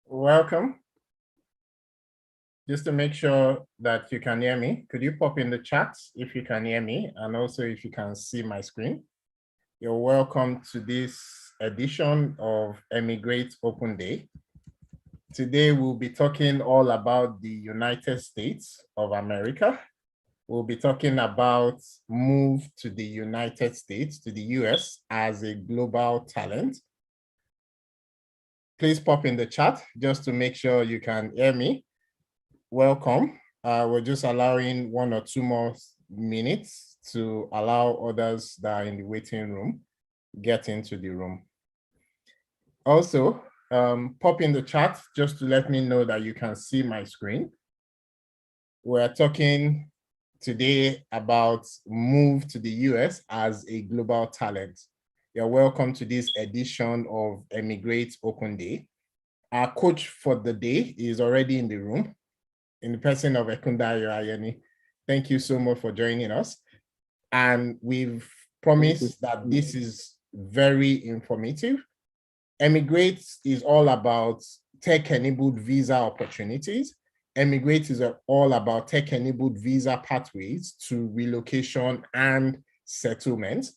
Welcome. Just to make sure that you can hear me, could you pop in the chat if you can hear me and also if you can see my screen? You're welcome to this edition of Emigrate Open Day. Today, we'll be talking all about the United States of America. We'll be talking about move to the United States, to the US as a global talent. Please pop in the chat just to make sure you can hear me. Welcome. We're just allowing 1 or 2 more minutes to allow others that are in the waiting room get into the room. Also, pop in the chat just to let me know that you can see my screen. We're talking today about move to the US as a global talent. You're welcome to this edition of Emigrate Open Day. Our coach for the day is already in the room, in the person of Ekundayo Ayeni. Thank you so much for joining us. And we've promised that this is very informative. Emigrate is all about tech-enabled visa opportunities. Emigrate is all about tech-enabled visa pathways to relocation and settlement.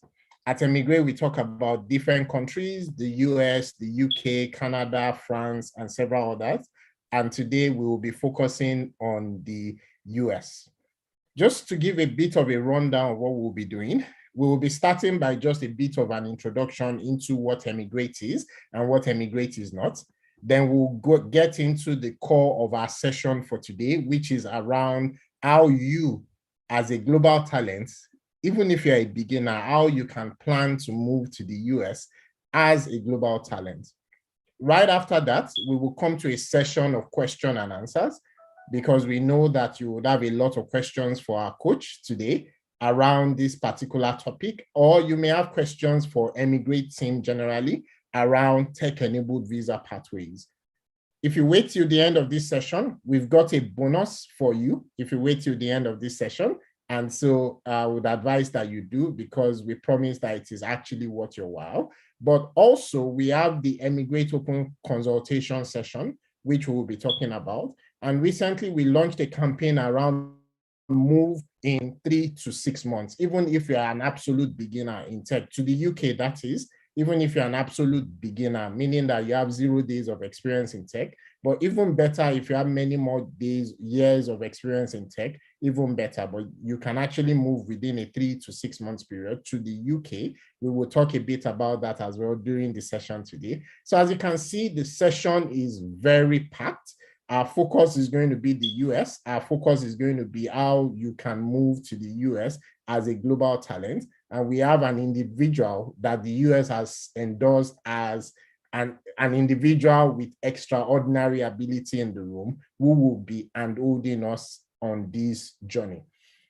At Emigrate, we talk about different countries, the US, the UK, Canada, France, and several others. And today we will be focusing on the US. Just to give a bit of a rundown of what we'll be doing, we will be starting by just a bit of an introduction into what Emigrate is and what Emigrate is not. Then we'll get into the core of our session for today, which is around how you, as a global talent, even if you're a beginner, how you can plan to move to the US as a global talent. Right after that, we will come to a session of question and answers because we know that you would have a lot of questions for our coach today around this particular topic, or you may have questions for Emigrate team generally around tech-enabled visa pathways. If you wait till the end of this session, we've got a bonus for you if you wait till the end of this session. And so I would advise that you do because we promise that it is actually worth your while. But also we have the Emigrate Open consultation session, which we will be talking about. And recently we launched a campaign around move in 3 to 6 months, even if you're an absolute beginner in tech, to the UK, that is, even if you're an absolute beginner, meaning that you have 0 days of experience in tech, but even better if you have many more days, years of experience in tech, even better, but you can actually move within a 3 to 6 months period to the UK. We will talk a bit about that as well during the session today. So as you can see, the session is very packed. Our focus is going to be the US. Our focus is going to be how you can move to the US as a global talent. And we have an individual that the US has endorsed as an individual with extraordinary ability in the room who will be handholding us on this journey.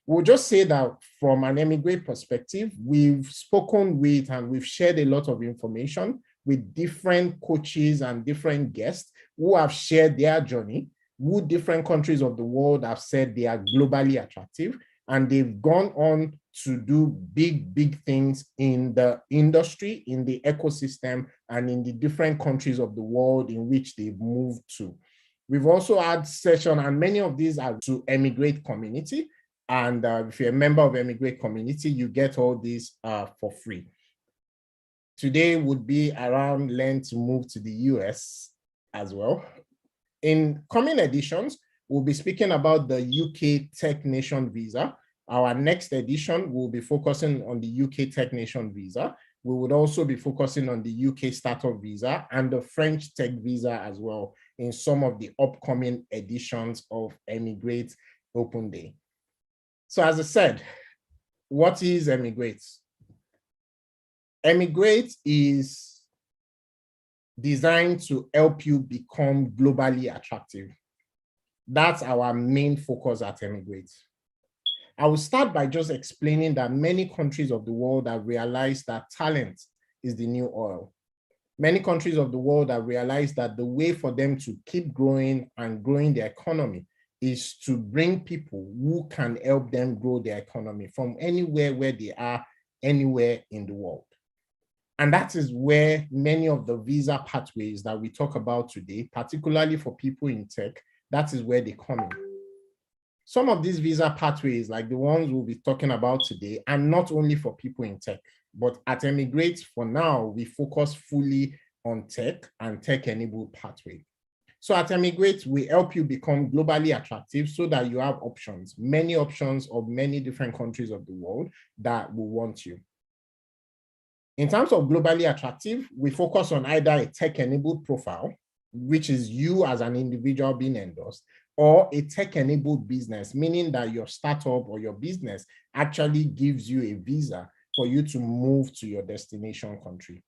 We'll just say that from an Emigrate perspective, we've spoken with and we've shared a lot of information with different coaches and different guests who have shared their journey, who different countries of the world have said they are globally attractive, and they've gone on to do big things in the industry, in the ecosystem, and in the different countries of the world in which they've moved to. We've also had sessions, and many of these are to Emigrate community. And if you're a member of Emigrate community, you get all these for free. Today would be around learn to move to the US as well. In coming editions, we'll be speaking about the UK Tech Nation visa. Our next edition will be focusing on the UK Tech Nation visa. We would also be focusing on the UK Startup visa and the French Tech visa as well in some of the upcoming editions of Emigrate Open Day. So as I said, what is Emigrate? Emigrate is designed to help you become globally attractive. That's our main focus at Emigrate. I will start by just explaining that many countries of the world have realized that talent is the new oil. Many countries of the world have realized that the way for them to keep growing and growing their economy is to bring people who can help them grow their economy from anywhere where they are, anywhere in the world. And that is where many of the visa pathways that we talk about today, particularly for people in tech, that is where they come in. Some of these visa pathways, like the ones we'll be talking about today, are not only for people in tech, but at Emigrate, for now, we focus fully on tech and tech-enabled pathway. So at Emigrate, we help you become globally attractive so that you have options, many options of many different countries of the world that will want you. In terms of globally attractive, we focus on either a tech-enabled profile, which is you as an individual being endorsed, or a tech-enabled business, meaning that your startup or your business actually gives you a visa for you to move to your destination country.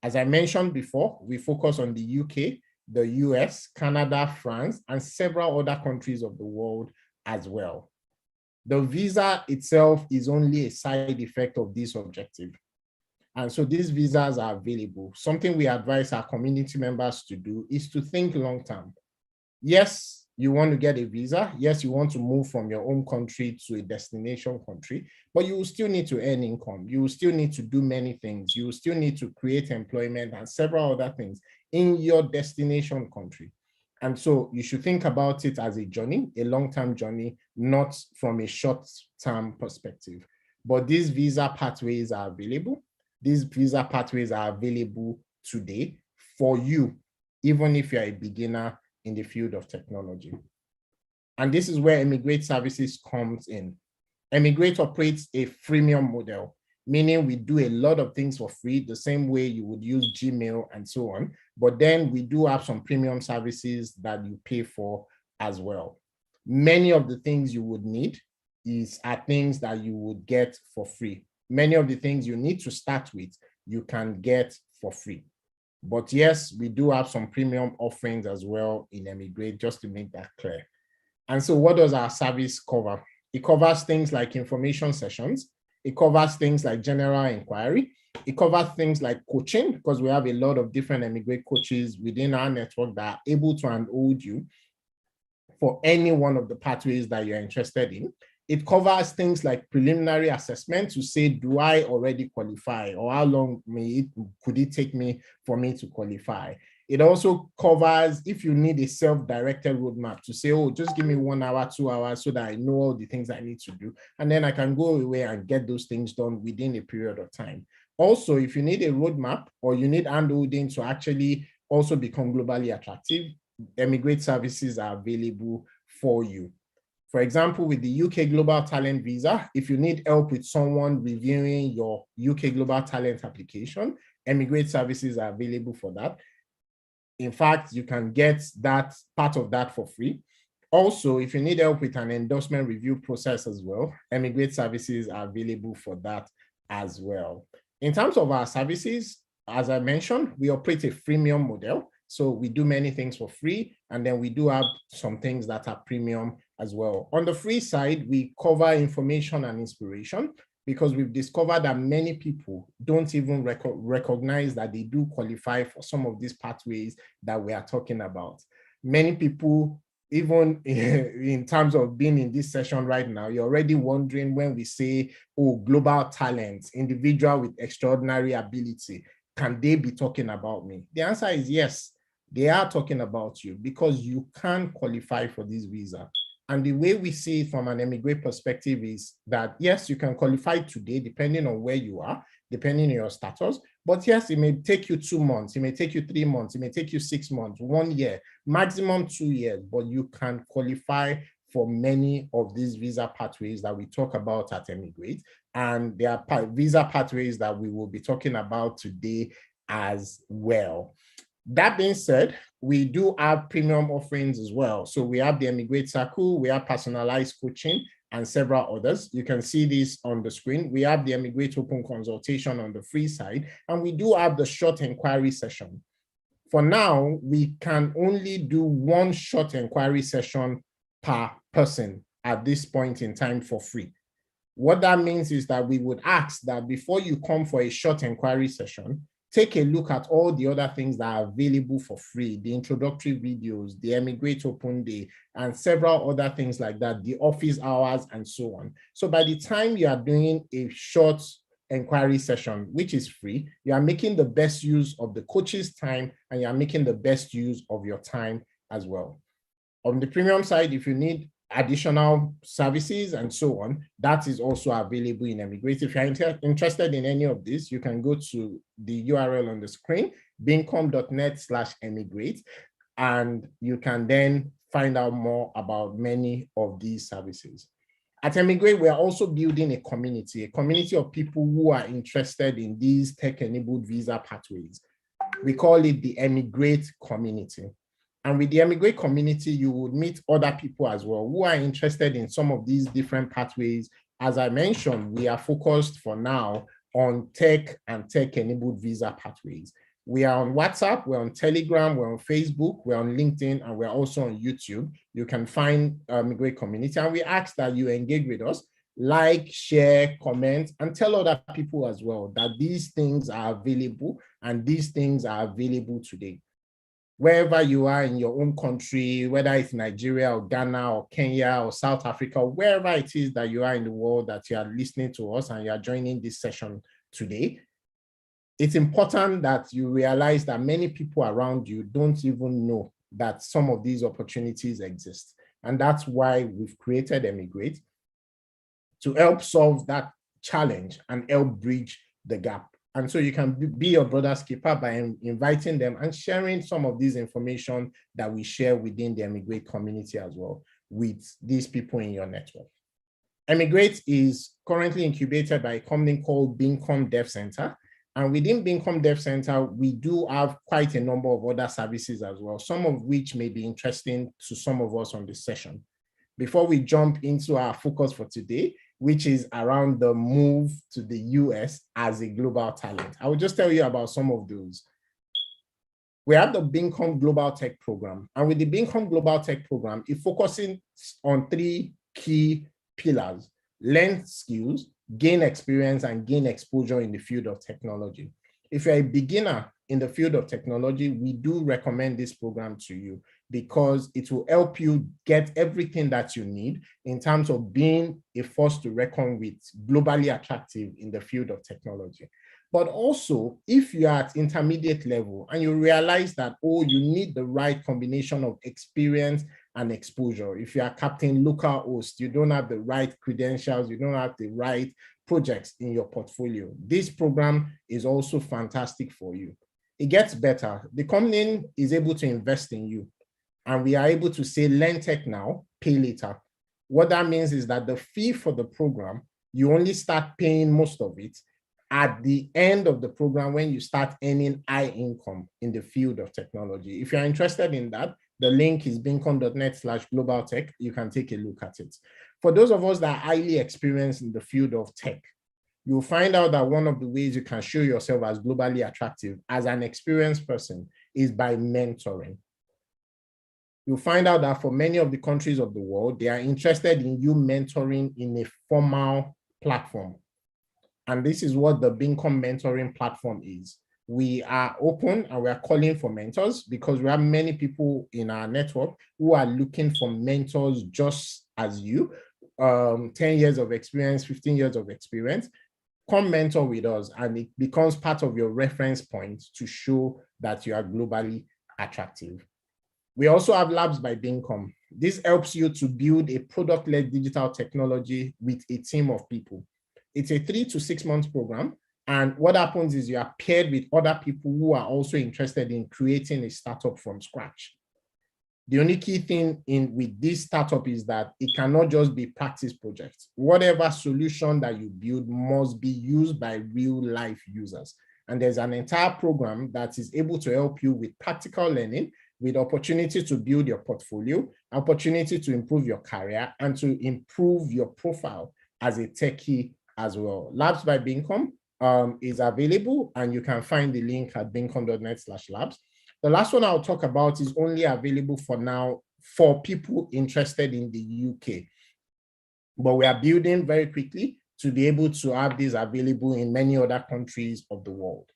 As I mentioned before, we focus on the UK, the US, Canada, France, and several other countries of the world as well. The visa itself is only a side effect of this objective. And so these visas are available. Something we advise our community members to do is to think long term. Yes, you want to get a visa. Yes, you want to move from your home country to a destination country, but you will still need to earn income. You will still need to do many things. You will still need to create employment and several other things in your destination country. And so you should think about it as a journey, a long-term journey, not from a short-term perspective. But these visa pathways are available. These visa pathways are available today for you, even if you're a beginner in the field of technology. And this is where Emigrate Services comes in. Emigrate operates a freemium model, meaning we do a lot of things for free, the same way you would use Gmail and so on. But then we do have some premium services that you pay for as well. Many of the things you would need are things that you would get for free. Many of the things you need to start with, you can get for free. But yes, we do have some premium offerings as well in Emigrate, just to make that clear. And so what does our service cover? It covers things like information sessions. It covers things like general inquiry. It covers things like coaching, because we have a lot of different Emigrate coaches within our network that are able to handhold you for any one of the pathways that you're interested in. It covers things like preliminary assessment to say, do I already qualify, or how long could it take me for me to qualify? It also covers if you need a self-directed roadmap to say, oh, just give me 1 hour, 2 hours so that I know all the things I need to do. And then I can go away and get those things done within a period of time. Also, if you need a roadmap or you need handholding to actually also become globally attractive, Emigrate services are available for you. For example, with the UK Global Talent Visa, if you need help with someone reviewing your UK Global Talent application, Emigrate services are available for that. In fact, you can get that part of that for free. Also, if you need help with an endorsement review process as well, Emigrate services are available for that as well. In terms of our services, as I mentioned, we operate a freemium model. So we do many things for free, and then we do have some things that are premium as well. On the free side, we cover information and inspiration, because we've discovered that many people don't even recognize that they do qualify for some of these pathways that we are talking about. Many people, even in terms of being in this session right now, you're already wondering when we say, oh, global talent, individual with extraordinary ability, can they be talking about me? The answer is yes. They are talking about you because you can qualify for this visa. And the way we see it from an Emigrate perspective is that, yes, you can qualify today, depending on where you are, depending on your status. But yes, it may take you 2 months, it may take you 3 months, it may take you 6 months, 1 year, maximum 2 years, but you can qualify for many of these visa pathways that we talk about at Emigrate. And there are visa pathways that we will be talking about today as well. That being said, we do have premium offerings as well. So we have the Emigrate Circle, we have personalized coaching, and several others. You can see this on the screen. We have the Emigrate Open Consultation on the free side, and we do have the short inquiry session. For now, we can only do 1 short inquiry session per person at this point in time for free. What that means is that we would ask that before you come for a short inquiry session, take a look at all the other things that are available for free, the introductory videos, the Emigrate Open Day, and several other things like that, the office hours, and so on. So by the time you are doing a short inquiry session, which is free. You are making the best use of the coach's time, and you are making the best use of your time as well. On the premium side, if you need additional services and so on, that is also available in Emigrate. If you're interested in any of this, you can go to the URL on the screen, beamcom.net/emigrate, and you can then find out more about many of these services. At Emigrate, we are also building a community of people who are interested in these tech-enabled visa pathways. We call it the Emigrate community. And with the Emigrate community, you would meet other people as well who are interested in some of these different pathways. As I mentioned, we are focused for now on tech and tech-enabled visa pathways. We are on WhatsApp, we're on Telegram, we're on Facebook, we're on LinkedIn, and we're also on YouTube. You can find Emigrate community, and we ask that you engage with us, like, share, comment, and tell other people as well that these things are available and these things are available today. Wherever you are in your own country, whether it's Nigeria or Ghana or Kenya or South Africa, wherever it is that you are in the world that you are listening to us and you are joining this session today, it's important that you realize that many people around you don't even know that some of these opportunities exist. And that's why we've created Emigrate, to help solve that challenge and help bridge the gap. And so you can be your brother's keeper by inviting them and sharing some of this information that we share within the Emigrate community as well with these people in your network. Emigrate is currently incubated by a company called Beamcom Dev Center. And within Beamcom Dev Center, we do have quite a number of other services as well, some of which may be interesting to some of us on this session. Before we jump into our focus for today, which is around the move to the US as a global talent, I will just tell you about some of those. We have the Beamcom Global Tech Program. And with the Beamcom Global Tech Program, it focuses on 3 key pillars: learn skills, gain experience, and gain exposure in the field of technology. If you're a beginner in the field of technology, we do recommend this program to you because it will help you get everything that you need in terms of being a force to reckon with, globally attractive in the field of technology. But also, if you're at intermediate level and you realize that, oh, you need the right combination of experience and exposure. If you are captain local host, you don't have the right credentials, you don't have the right projects in your portfolio, this program is also fantastic for you. It gets better. The company is able to invest in you, and we are able to say, learn tech now, pay later. What that means is that the fee for the program, you only start paying most of it at the end of the program when you start earning high income in the field of technology. If you're interested in that, the link is beamcom.net/globaltech. You can take a look at it. For those of us that are highly experienced in the field of tech, you'll find out that one of the ways you can show yourself as globally attractive as an experienced person is by mentoring. You'll find out that for many of the countries of the world, they are interested in you mentoring in a formal platform. And this is what the Beamcom mentoring platform is. We are open and we are calling for mentors because we have many people in our network who are looking for mentors just as you, 10 years of experience, 15 years of experience. Come mentor with us and it becomes part of your reference point to show that you are globally attractive. We also have Labs by Beamcom. This helps you to build a product-led digital technology with a team of people. It's a 3 to 6 month program. And what happens is you are paired with other people who are also interested in creating a startup from scratch. The only key thing with this startup is that it cannot just be practice projects. Whatever solution that you build must be used by real life users. And there's an entire program that is able to help you with practical learning, with opportunity to build your portfolio, opportunity to improve your career, and to improve your profile as a techie as well. Labs by Beamcom is available, and you can find the link at beamcom.net/labs. The last one I'll talk about is only available for now for people interested in the UK. But we are building very quickly to be able to have this available in many other countries of the world.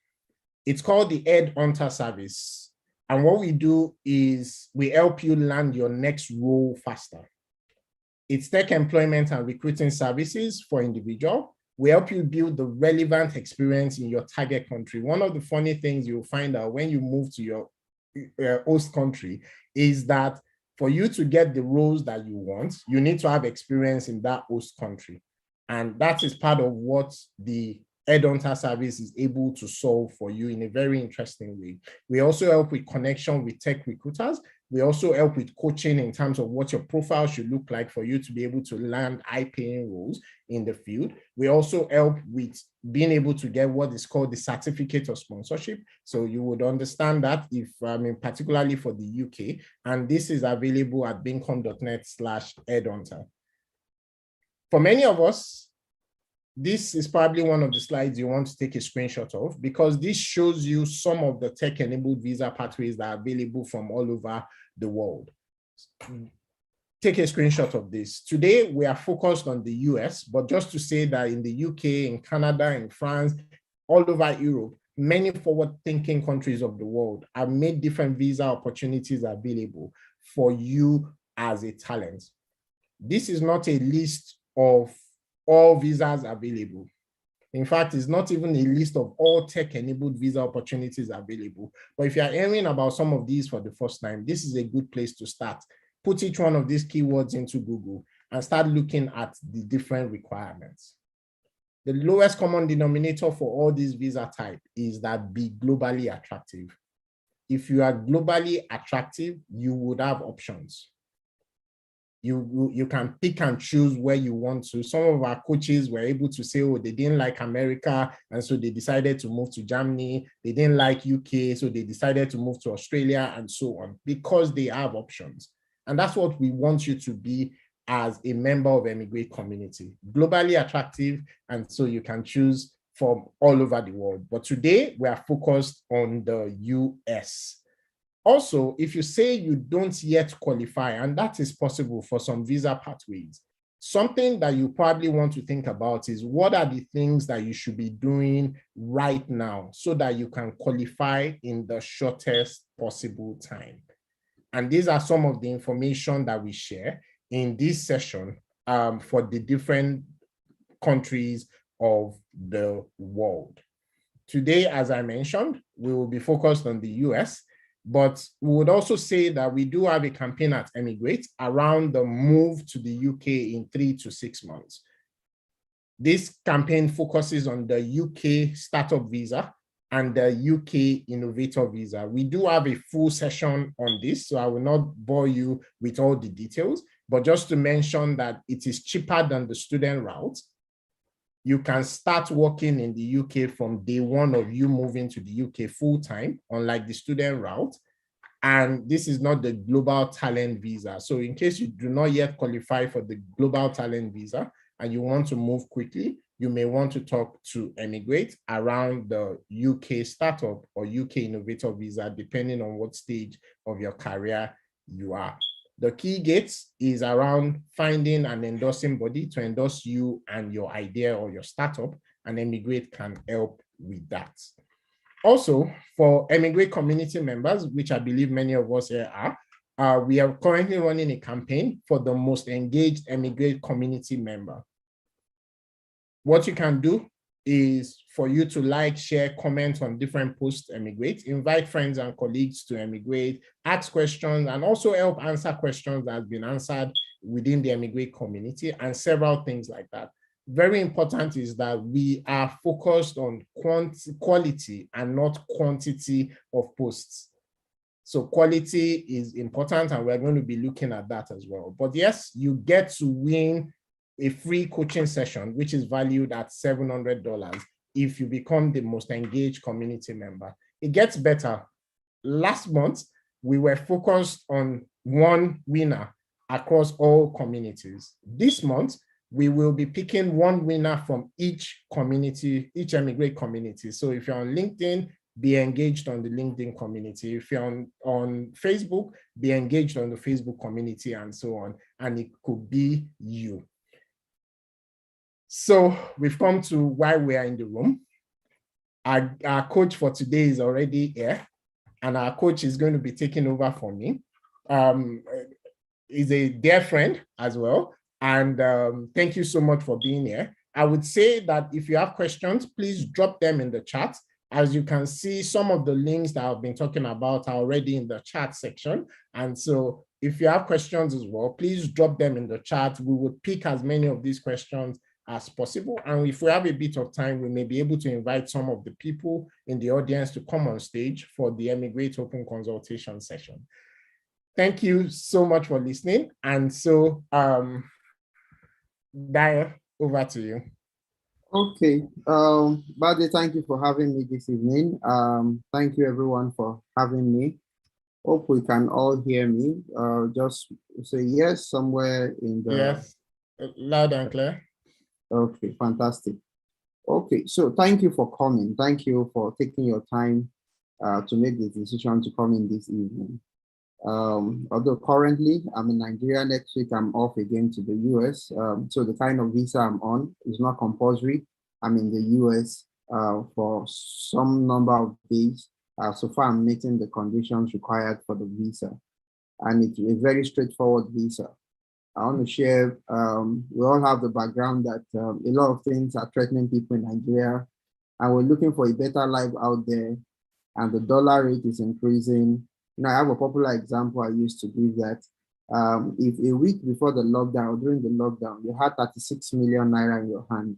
It's called the Ed Hunter Service. And what we do is we help you land your next role faster. It's tech employment and recruiting services for individual, We help you build the relevant experience in your target country. One of the funny things you'll find out when you move to your host country is that for you to get the roles that you want, you need to have experience in that host country. And that is part of what the Headhunter service is able to solve for you in a very interesting way. We also help with connection with tech recruiters. We also help with coaching in terms of what your profile should look like for you to be able to land high-paying roles in the field. We also help with being able to get what is called the certificate of sponsorship. So you would understand that if, particularly for the UK, and this is available at beacon.net/headhunter. For many of us, this is probably one of the slides you want to take a screenshot of, because this shows you some of the tech-enabled visa pathways that are available from all over the world. Take a screenshot of this. Today, we are focused on the US, but just to say that in the UK, in Canada, in France, all over Europe, many forward-thinking countries of the world have made different visa opportunities available for you as a talent. This is not a list of all visas available. In fact, it's not even a list of all tech-enabled visa opportunities available. But if you're hearing about some of these for the first time, this is a good place to start. Put each one of these keywords into Google and start looking at the different requirements. The lowest common denominator for all these visa types is that be globally attractive. If you are globally attractive, you would have options. You can pick and choose where you want to. Some of our coaches were able to say, oh, they didn't like America, and so they decided to move to Germany. They didn't like UK, so they decided to move to Australia, and so on, because they have options. And that's what we want you to be as a member of Emigrate community, globally attractive, and so you can choose from all over the world. But today, we are focused on the US. Also, if you say you don't yet qualify, and that is possible for some visa pathways, something that you probably want to think about is what are the things that you should be doing right now so that you can qualify in the shortest possible time. And these are some of the information that we share in this session for the different countries of the world. Today, as I mentioned, we will be focused on the US. But we would also say that we do have a campaign at Emigrate around the move to the UK in 3 to 6 months. This campaign focuses on the UK startup visa and the UK innovator visa. We do have a full session on this, so I will not bore you with all the details, but just to mention that it is cheaper than the student route. You can start working in the UK from day one of you moving to the UK full-time, unlike the student route. And this is not the global talent visa. So in case you do not yet qualify for the global talent visa and you want to move quickly, you may want to talk to Emigrate around the UK startup or UK innovator visa, depending on what stage of your career you are. The key gates is around finding an endorsing body to endorse you and your idea or your startup, and Emigrate can help with that. Also, for Emigrate community members, which I believe many of us here are, we are currently running a campaign for the most engaged Emigrate community member. What you can do is for you to like, share, comment on different posts Emigrate, invite friends and colleagues to Emigrate, ask questions, and also help answer questions that have been answered within the Emigrate community, and several things like that. Very important is that we are focused on quality and not quantity of posts. So quality is important, and we're going to be looking at that as well. But yes, you get to win a free coaching session, which is valued at $700 if you become the most engaged community member. It gets better. Last month, we were focused on one winner across all communities. This month, we will be picking one winner from each community, each Emigrate community. So if you're on LinkedIn, be engaged on the LinkedIn community. If you're on Facebook, be engaged on the Facebook community, and so on. And it could be you. So we've come to why we are in the room. Our coach for today is already here, and our coach is going to be taking over for me. He's a dear friend as well. And thank you so much for being here. I would say that if you have questions, please drop them in the chat. As you can see, some of the links that I've been talking about are already in the chat section. And so if you have questions as well, please drop them in the chat. We will pick as many of these questions as possible. And if we have a bit of time, we may be able to invite some of the people in the audience to come on stage for the Emigrate Open consultation session. Thank you so much for listening. And so, Daya, over to you. Okay, Bade, thank you for having me this evening. Thank you everyone for having me. Hope we can all hear me. Just say yes somewhere in the... Yes, loud and clear. Okay, fantastic. Okay, so thank you for coming. Thank you for taking your time to make the decision to come in this evening. Although currently I'm in Nigeria, next week I'm off again to the US. So the kind of visa I'm on is not compulsory. I'm in the US for some number of days. So far I'm meeting the conditions required for the visa. And it's a very straightforward visa. I want to share, we all have the background that a lot of things are threatening people in Nigeria, and we're looking for a better life out there, and the dollar rate is increasing. You know, I have a popular example I used to give that if a week before the lockdown, or during the lockdown, you had 36 million naira in your hand,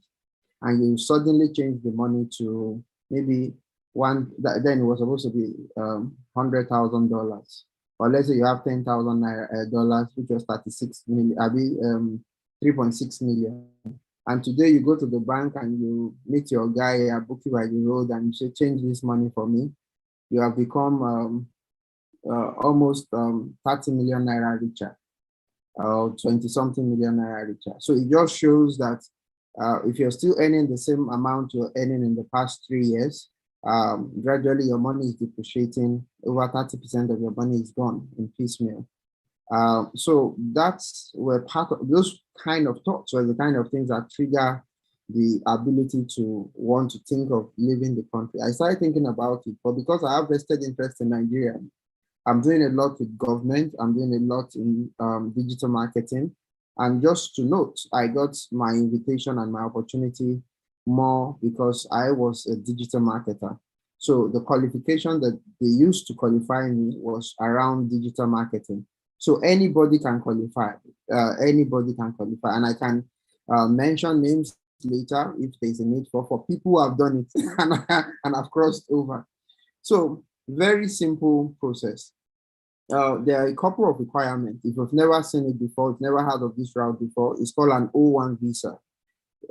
and you suddenly change the money to maybe then it was supposed to be $100,000. Or let's say you have $10,000 dollars, which was 36 million, 3.6 million. And today you go to the bank and you meet your guy, book you by the road, and you say, change this money for me. You have become almost 30 million naira richer, or 20 something million naira richer. So it just shows that if you're still earning the same amount you're earning in the past 3 years, gradually your money is depreciating. Over 30% of your money is gone in piecemeal. So that's where part of those kind of thoughts were the kind of things that trigger the ability to want to think of leaving the country. I started thinking about it, but because I have vested interest in Nigeria, I'm doing a lot with government. I'm doing a lot in digital marketing. And just to note, I got my invitation and my opportunity more because I was a digital marketer. So the qualification that they used to qualify me was around digital marketing. So anybody can qualify, and I can mention names later if there's a need for people who have done it and have crossed over. So very simple process. There are a couple of requirements. If you've never seen it before, you've never heard of this route before, it's called an O1 visa,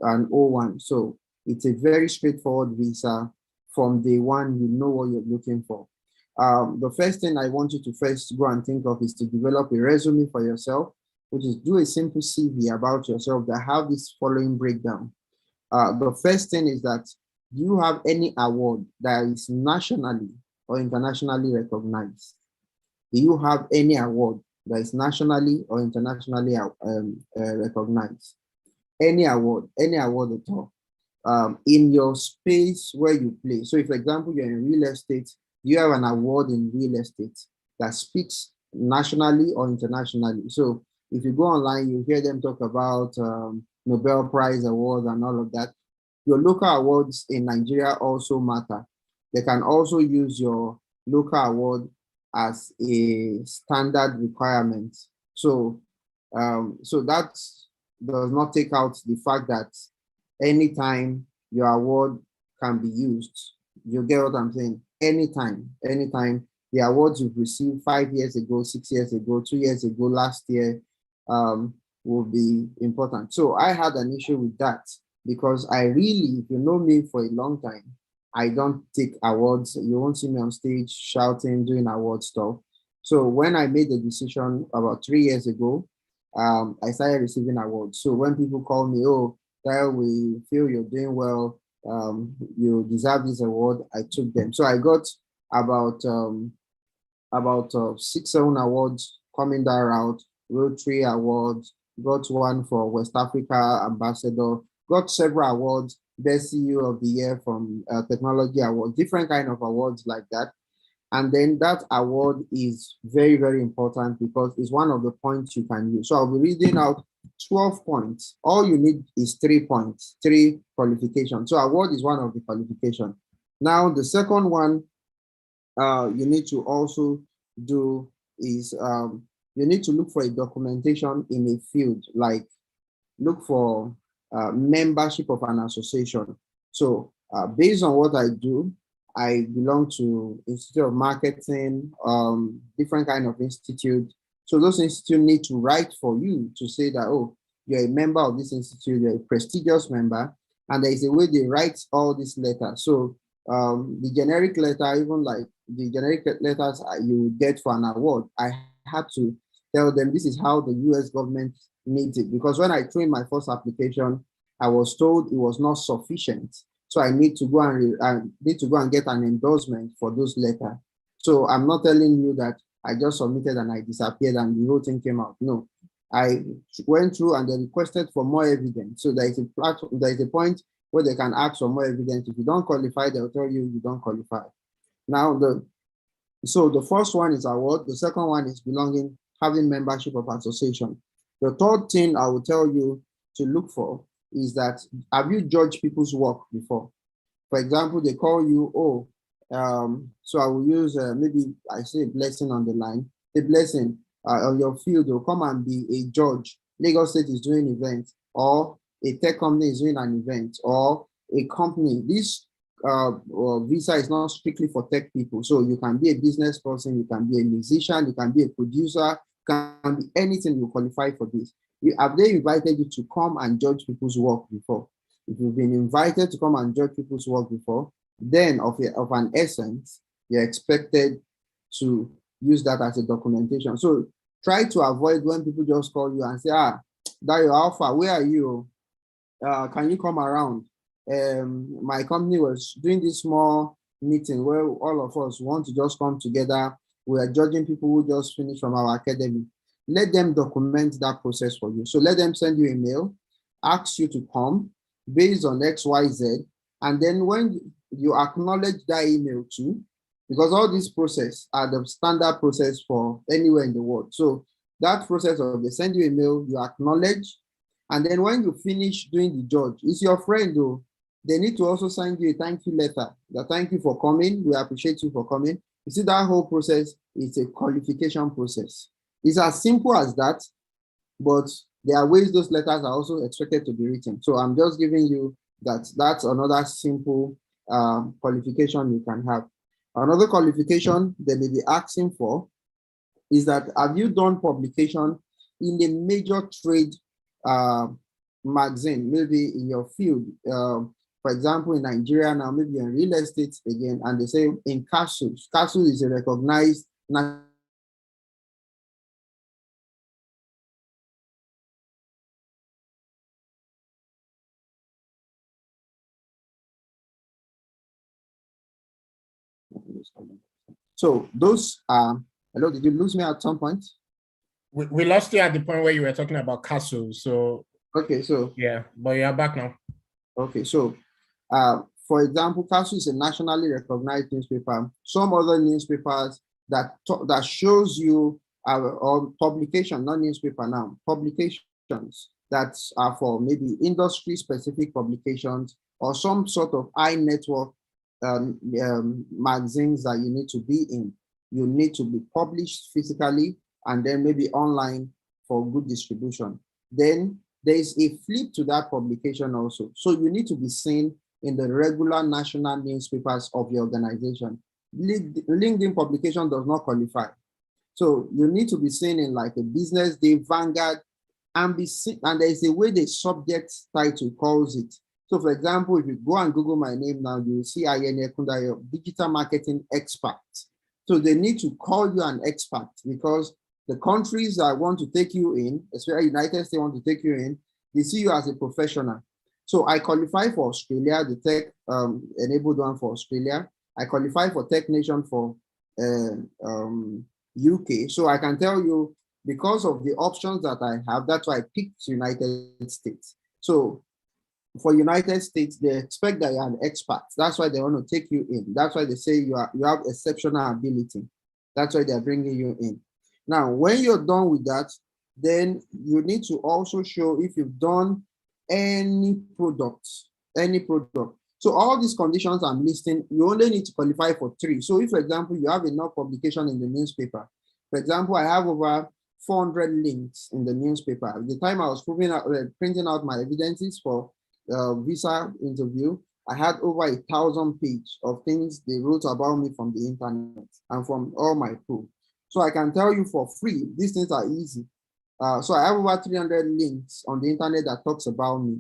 an O1. So it's a very straightforward visa. From day one, you know what you're looking for. The first thing I want you to first go and think of is to develop a resume for yourself, which is do a simple CV about yourself that have this following breakdown. The first thing is that, do you have any award that is nationally or internationally recognized? Do you have any award that is nationally or internationally recognized? Any award at all. In your space where you play. So if, for example, you're in real estate, you have an award in real estate that speaks nationally or internationally. So if you go online, you hear them talk about Nobel Prize awards and all of that. Your local awards in Nigeria also matter. They can also use your local award as a standard requirement. So, so that does not take out the fact that anytime your award can be used. You get what I'm saying? Anytime the awards you've received 5 years ago, 6 years ago, 2 years ago, last year will be important. So I had an issue with that because I really, if you know me for a long time, I don't take awards. You won't see me on stage shouting, doing award stuff. So when I made the decision about 3 years ago, I started receiving awards. So when people call me, oh, Kyle, we feel you're doing well, you deserve this award, I took them. So I got about 6-7 awards coming that route, Rotary awards, got one for West Africa Ambassador, got several awards, Best CEO of the Year from Technology Awards, different kind of awards like that. And then that award is very, very important because it's one of the points you can use. So I'll be reading out 12 points. All you need is 3 points, 3 qualifications. So award is one of the qualifications. Now, the second one you need to also do is you need to look for a documentation in a field, like look for membership of an association. So based on what I do, I belong to Institute of Marketing, different kind of institute. So those institutes need to write for you to say that, oh, you're a member of this institute, you're a prestigious member, and there is a way they write all these letters. So the generic letter, even like the generic letters you get for an award, I had to tell them this is how the US government needs it. Because when I threw in my first application, I was told it was not sufficient. So I need to go and get an endorsement for those letters. So I'm not telling you that I just submitted and I disappeared and the whole thing came out. No, I went through and they requested for more evidence. So there is a platform, there is a point where they can ask for more evidence. If you don't qualify, they'll tell you you don't qualify. Now, so the first one is award. The second one is belonging, having membership of association. The third thing I will tell you to look for is that, have you judged people's work before? For example, they call you, oh, so I will use, maybe I say a blessing on the line, a blessing on your field, will come and be a judge. Lagos State is doing events, or a tech company is doing an event, or a company. This visa is not strictly for tech people. So you can be a business person, you can be a musician, you can be a producer, you can be anything, you qualify for this. Have they invited you to come and judge people's work before? If you've been invited to come and judge people's work before, then of an essence, you're expected to use that as a documentation. So try to avoid when people just call you and say, Dayo Alpha, where are you? Can you come around? My company was doing this small meeting where all of us want to just come together. We are judging people who just finished from our academy. Let them document that process for you. So let them send you a mail, ask you to come based on X, Y, Z. And then when you acknowledge that email too, because all this process are the standard process for anywhere in the world. So that process of they send you a mail, you acknowledge, and then when you finish doing the judge, it's your friend though, they need to also send you a thank you letter. The thank you for coming, we appreciate you for coming. You see, that whole process is a qualification process. It's as simple as that, but there are ways those letters are also expected to be written. So I'm just giving you that's another simple qualification you can have. Another qualification they may be asking for is that, have you done publication in a major trade magazine, maybe in your field? For example, in Nigeria now, maybe in real estate again, and they say in Castle. Castle is a recognized national. So those are, hello, did you lose me at some point? We lost you at the point where you were talking about castles. So okay, so yeah, but you're back now. Okay, so for example, Castle is a nationally recognized newspaper. Some other newspapers that shows you or publication, not newspaper now, publications that are for maybe industry specific publications or some sort of high network magazines that you need to be in. You need to be published physically and then maybe online for good distribution. Then there is a flip to that publication also. So you need to be seen in the regular national newspapers of your organization. LinkedIn publication does not qualify. So you need to be seen in like a Business Day, Vanguard, and be seen, and there is a way the subject title calls it. So for example, if you go and Google my name now, you will see Ayeni Ekundayo, digital marketing expert. So they need to call you an expert because the countries that want to take you in, especially United States want to take you in, they see you as a professional. So I qualify for Australia, the tech enabled one for Australia. I qualify for Tech Nation for UK. So I can tell you, because of the options that I have, that's why I picked United States. So for United States, they expect that you're an expert. That's why they want to take you in. That's why they say you have exceptional ability. That's why they're bringing you in. Now, when you're done with that, then you need to also show if you've done any product, any product. So all these conditions I'm listing, you only need to qualify for 3. So if, for example, you have enough publication in the newspaper, for example, I have over 400 links in the newspaper. At the time I was printing out my evidences for visa interview, I had over 1,000 pages of things they wrote about me from the internet and from all my proof. So I can tell you for free, these things are easy. So I have over 300 links on the internet that talks about me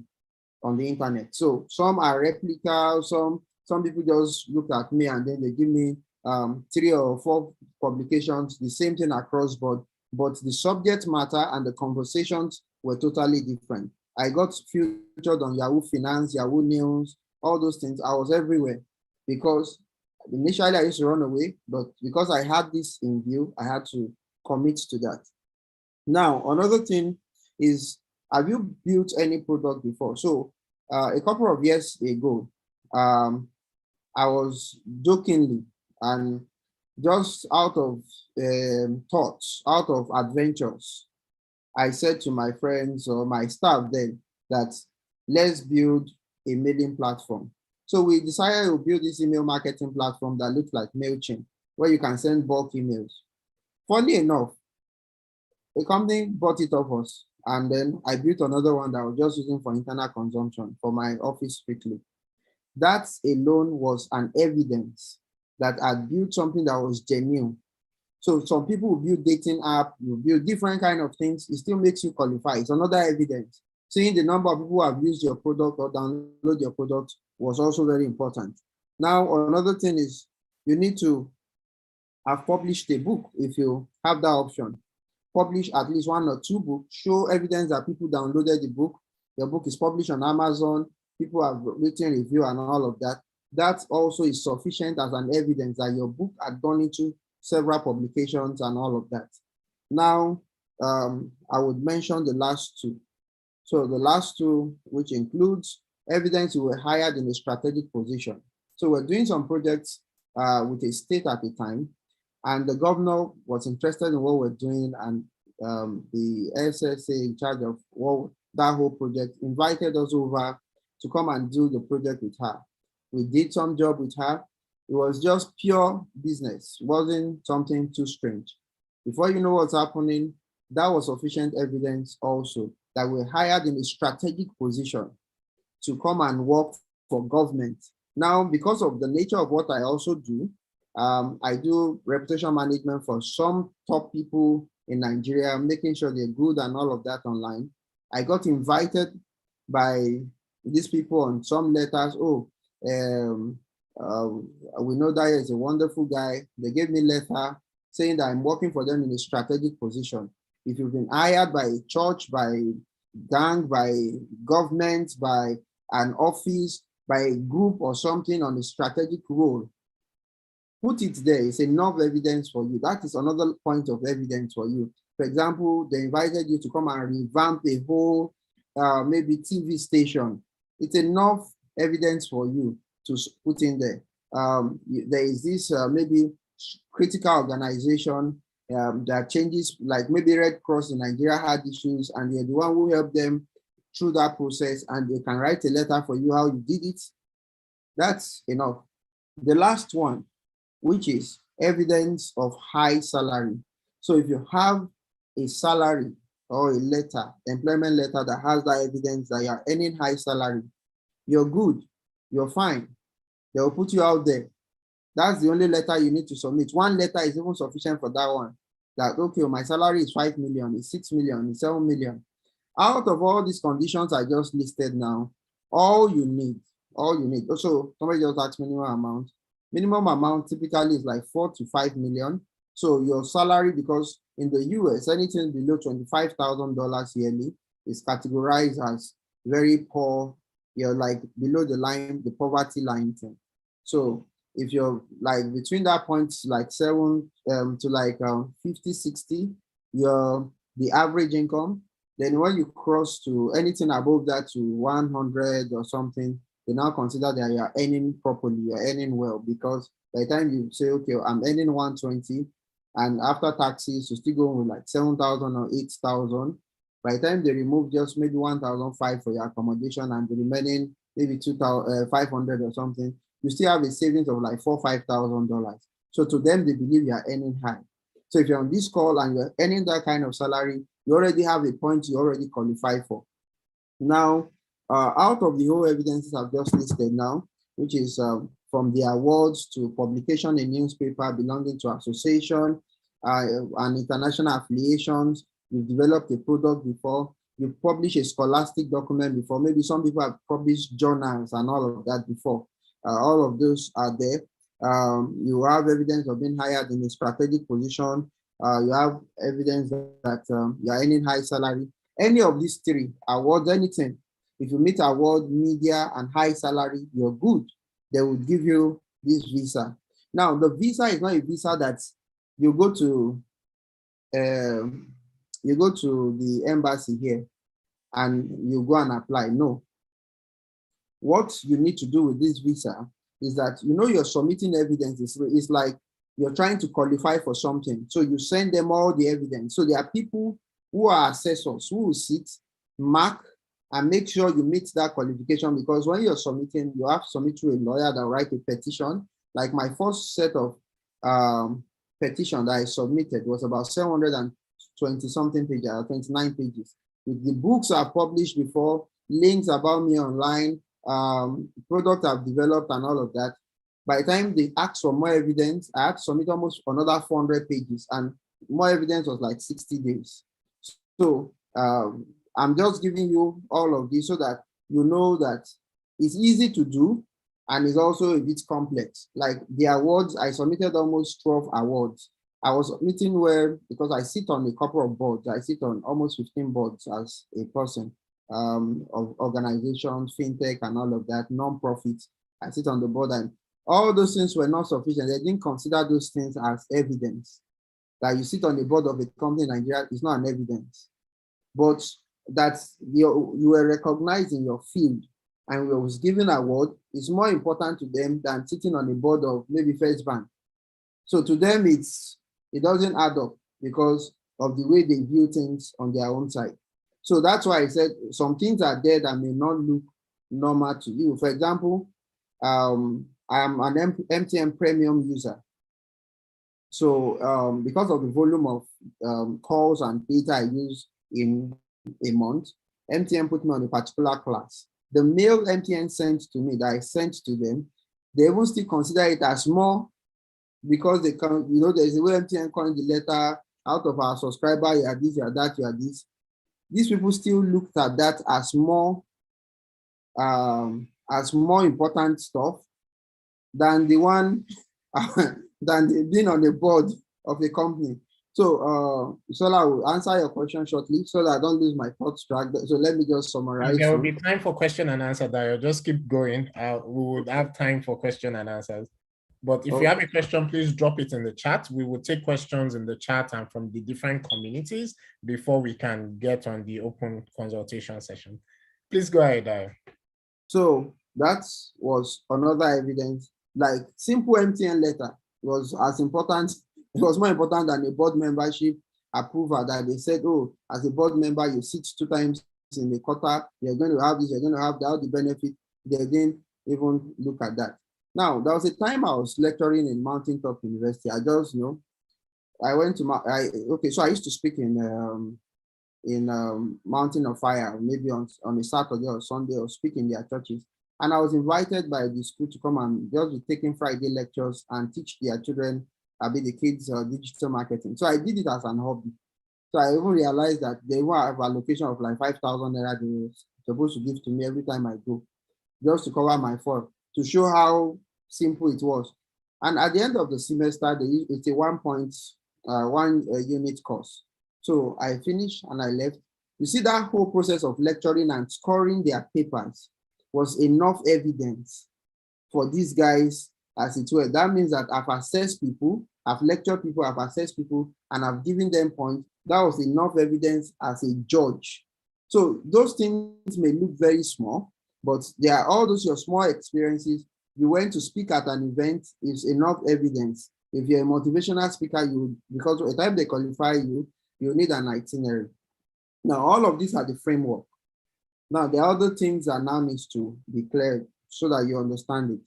on the internet. So some are replica, some people just look at me and then they give me 3 or 4 publications, the same thing across board, but the subject matter and the conversations were totally different. I got featured on Yahoo Finance, Yahoo News, all those things. I was everywhere because initially I used to run away, but because I had this in view, I had to commit to that. Now, another thing is, have you built any product before? So a couple of years ago, I was jokingly and just out of thoughts, out of adventures, I said to my friends or my staff then that let's build a mailing platform. So we decided to build this email marketing platform that looks like MailChimp, where you can send bulk emails. Funny enough, a company bought it off us, and then I built another one that I was just using for internal consumption for my office strictly. That alone was an evidence that I built something that was genuine. So some people will build dating app, you build different kind of things, it still makes you qualify. It's another evidence. Seeing the number of people who have used your product or download your product was also very important. Now, another thing is you need to have published a book if you have that option. Publish at least 1 or 2 books, show evidence that people downloaded the book. Your book is published on Amazon, people have written review and all of that. That also is sufficient as an evidence that your book had gone into several publications and all of that. Now, I would mention the last 2. So the last 2, which includes evidence you were hired in a strategic position. So we're doing some projects with a state at the time, and the governor was interested in what we're doing, and the SSA in charge of that whole project invited us over to come and do the project with her. We did some job with her. It was just pure business. It wasn't something too strange. Before you know what's happening, that was sufficient evidence also that we're hired in a strategic position to come and work for government. Now, because of the nature of what I also do, I do reputation management for some top people in Nigeria, making sure they're good and all of that online. I got invited by these people on some letters. Oh, we know that is a wonderful guy. They gave me a letter saying that I'm working for them in a strategic position. If you've been hired by a church, by gang, by government, by an office, by a group or something on a strategic role, put it there. It's enough evidence for you. That is another point of evidence for you. For example, they invited you to come and revamp a whole maybe TV station. It's enough evidence for you to put in there. There is this maybe critical organization that changes, like maybe Red Cross in Nigeria had issues, and you're the one who helped them through that process, and they can write a letter for you how you did it. That's enough. The last one, which is evidence of high salary. So if you have a salary or a letter, employment letter that has that evidence that you're earning high salary, you're good, you're fine. They'll put you out there. That's the only letter you need to submit. One letter is even sufficient for that one. That, okay, my salary is 5 million, it's 6 million, it's 7 million. Out of all these conditions I just listed now, all you need. Also, somebody just asked minimum amount. Minimum amount typically is like 4 to 5 million. So your salary, because in the US, anything below $25,000 yearly is categorized as very poor. You're like below the line, the poverty line thing. So if you're like between that point, like 7 to like 50, 60, the average income, Then when you cross to anything above that to 100 or something, they now consider that you are earning properly, you're earning well, because by the time you say, okay, I'm earning 120, and after taxes, you still go with like 7,000 or 8,000. By the time they remove just maybe 1,005 for your accommodation and the remaining maybe 2,500 or something, you still have a savings of like $4,000-5,000. So to them, they believe you are earning high. So if you're on this call and you're earning that kind of salary, you already have a point you already qualify for. Now, out of the whole evidences I've just listed now, which is from the awards to publication in newspaper belonging to association and international affiliations, you've developed a product before, you've published a scholastic document before, maybe some people have published journals and all of that before. All of those are there. You have evidence of being hired in a strategic position. You have evidence that you're earning high salary. Any of these three, awards, anything, if you meet award, media, and high salary, you're good. They will give you this visa. Now, the visa is not a visa that you go to the embassy here and you go and apply. No. What you need to do with this visa is that, you're submitting evidence. It's like you're trying to qualify for something. So you send them all the evidence. So there are people who are assessors who will sit, mark, and make sure you meet that qualification, because when you're submitting, you have to submit to a lawyer that will write a petition. Like my first set of petition that I submitted was about 720 something pages, 29 pages. With the books I've published before, links about me online, product I've developed and all of that. By the time they asked for more evidence, I had to submit almost another 400 pages, and more evidence was like 60 days. So I'm just giving you all of this so that you know that it's easy to do and it's also a bit complex. Like the awards, I submitted almost 12 awards. I was submitting where, because I sit on a couple of boards, I sit on almost 15 boards as a person of organizations, fintech and all of that, non-profits. I sit on the board, and all those things were not sufficient. They didn't consider those things as evidence. That you sit on the board of a company in Nigeria is not an evidence. But that you were recognized in your field and was given an award is more important to them than sitting on the board of maybe First Bank. So to them, it doesn't add up because of the way they view things on their own side. So that's why I said some things are there that may not look normal to you. For example, I am an MTN premium user. So because of the volume of calls and data I use in a month, MTN put me on a particular class. The mail MTN sent to me that I sent to them, they even still consider it as more, because they can, there's a way MTN calling the letter out of our subscriber, you are this, you are that, you are this. These people still looked at that as more important stuff than the one than being on the board of a company. So, Sola, will answer your question shortly so that I don't lose my thoughts track. So let me just summarize. There will be time for question and answer, Dario. Just keep going. We would have time for question and answers. But if you have a question, please drop it in the chat. We will take questions in the chat and from the different communities before we can get on the open consultation session. Please go ahead, Dario. So that was another evidence. Like simple MTN letter was as important. It was more important than a board membership approval that they said, oh, as a board member, you sit 2 times in the quarter, you're going to have this, you're going to have that, the benefit. They didn't even look at that. Now, there was a time I was lecturing in Mountaintop University. I just, I went to so I used to speak in Mountain of Fire, maybe on a Saturday or Sunday, or speak in their churches. And I was invited by the school to come and just be taking Friday lectures and teach their children, the kids, digital marketing. So I did it as an hobby. So I even realized that they will have allocation of like 5,000 naira they were supposed to give to me every time I go, just to cover my fault, to show how simple it was. And at the end of the semester, it's a 1.1 unit course. So I finished and I left. You see, that whole process of lecturing and scoring their papers was enough evidence for these guys, as it were. That means that I've assessed people, I've lectured people, I've assessed people, and I've given them points That was enough evidence as a judge. So those things may look very small, but there are all those your small experiences. You went to speak at an event is enough evidence. If you're a motivational speaker, because by the time they qualify you, you need an itinerary. Now, all of these are the framework. Now, the other things that now needs to be cleared so that you understand it.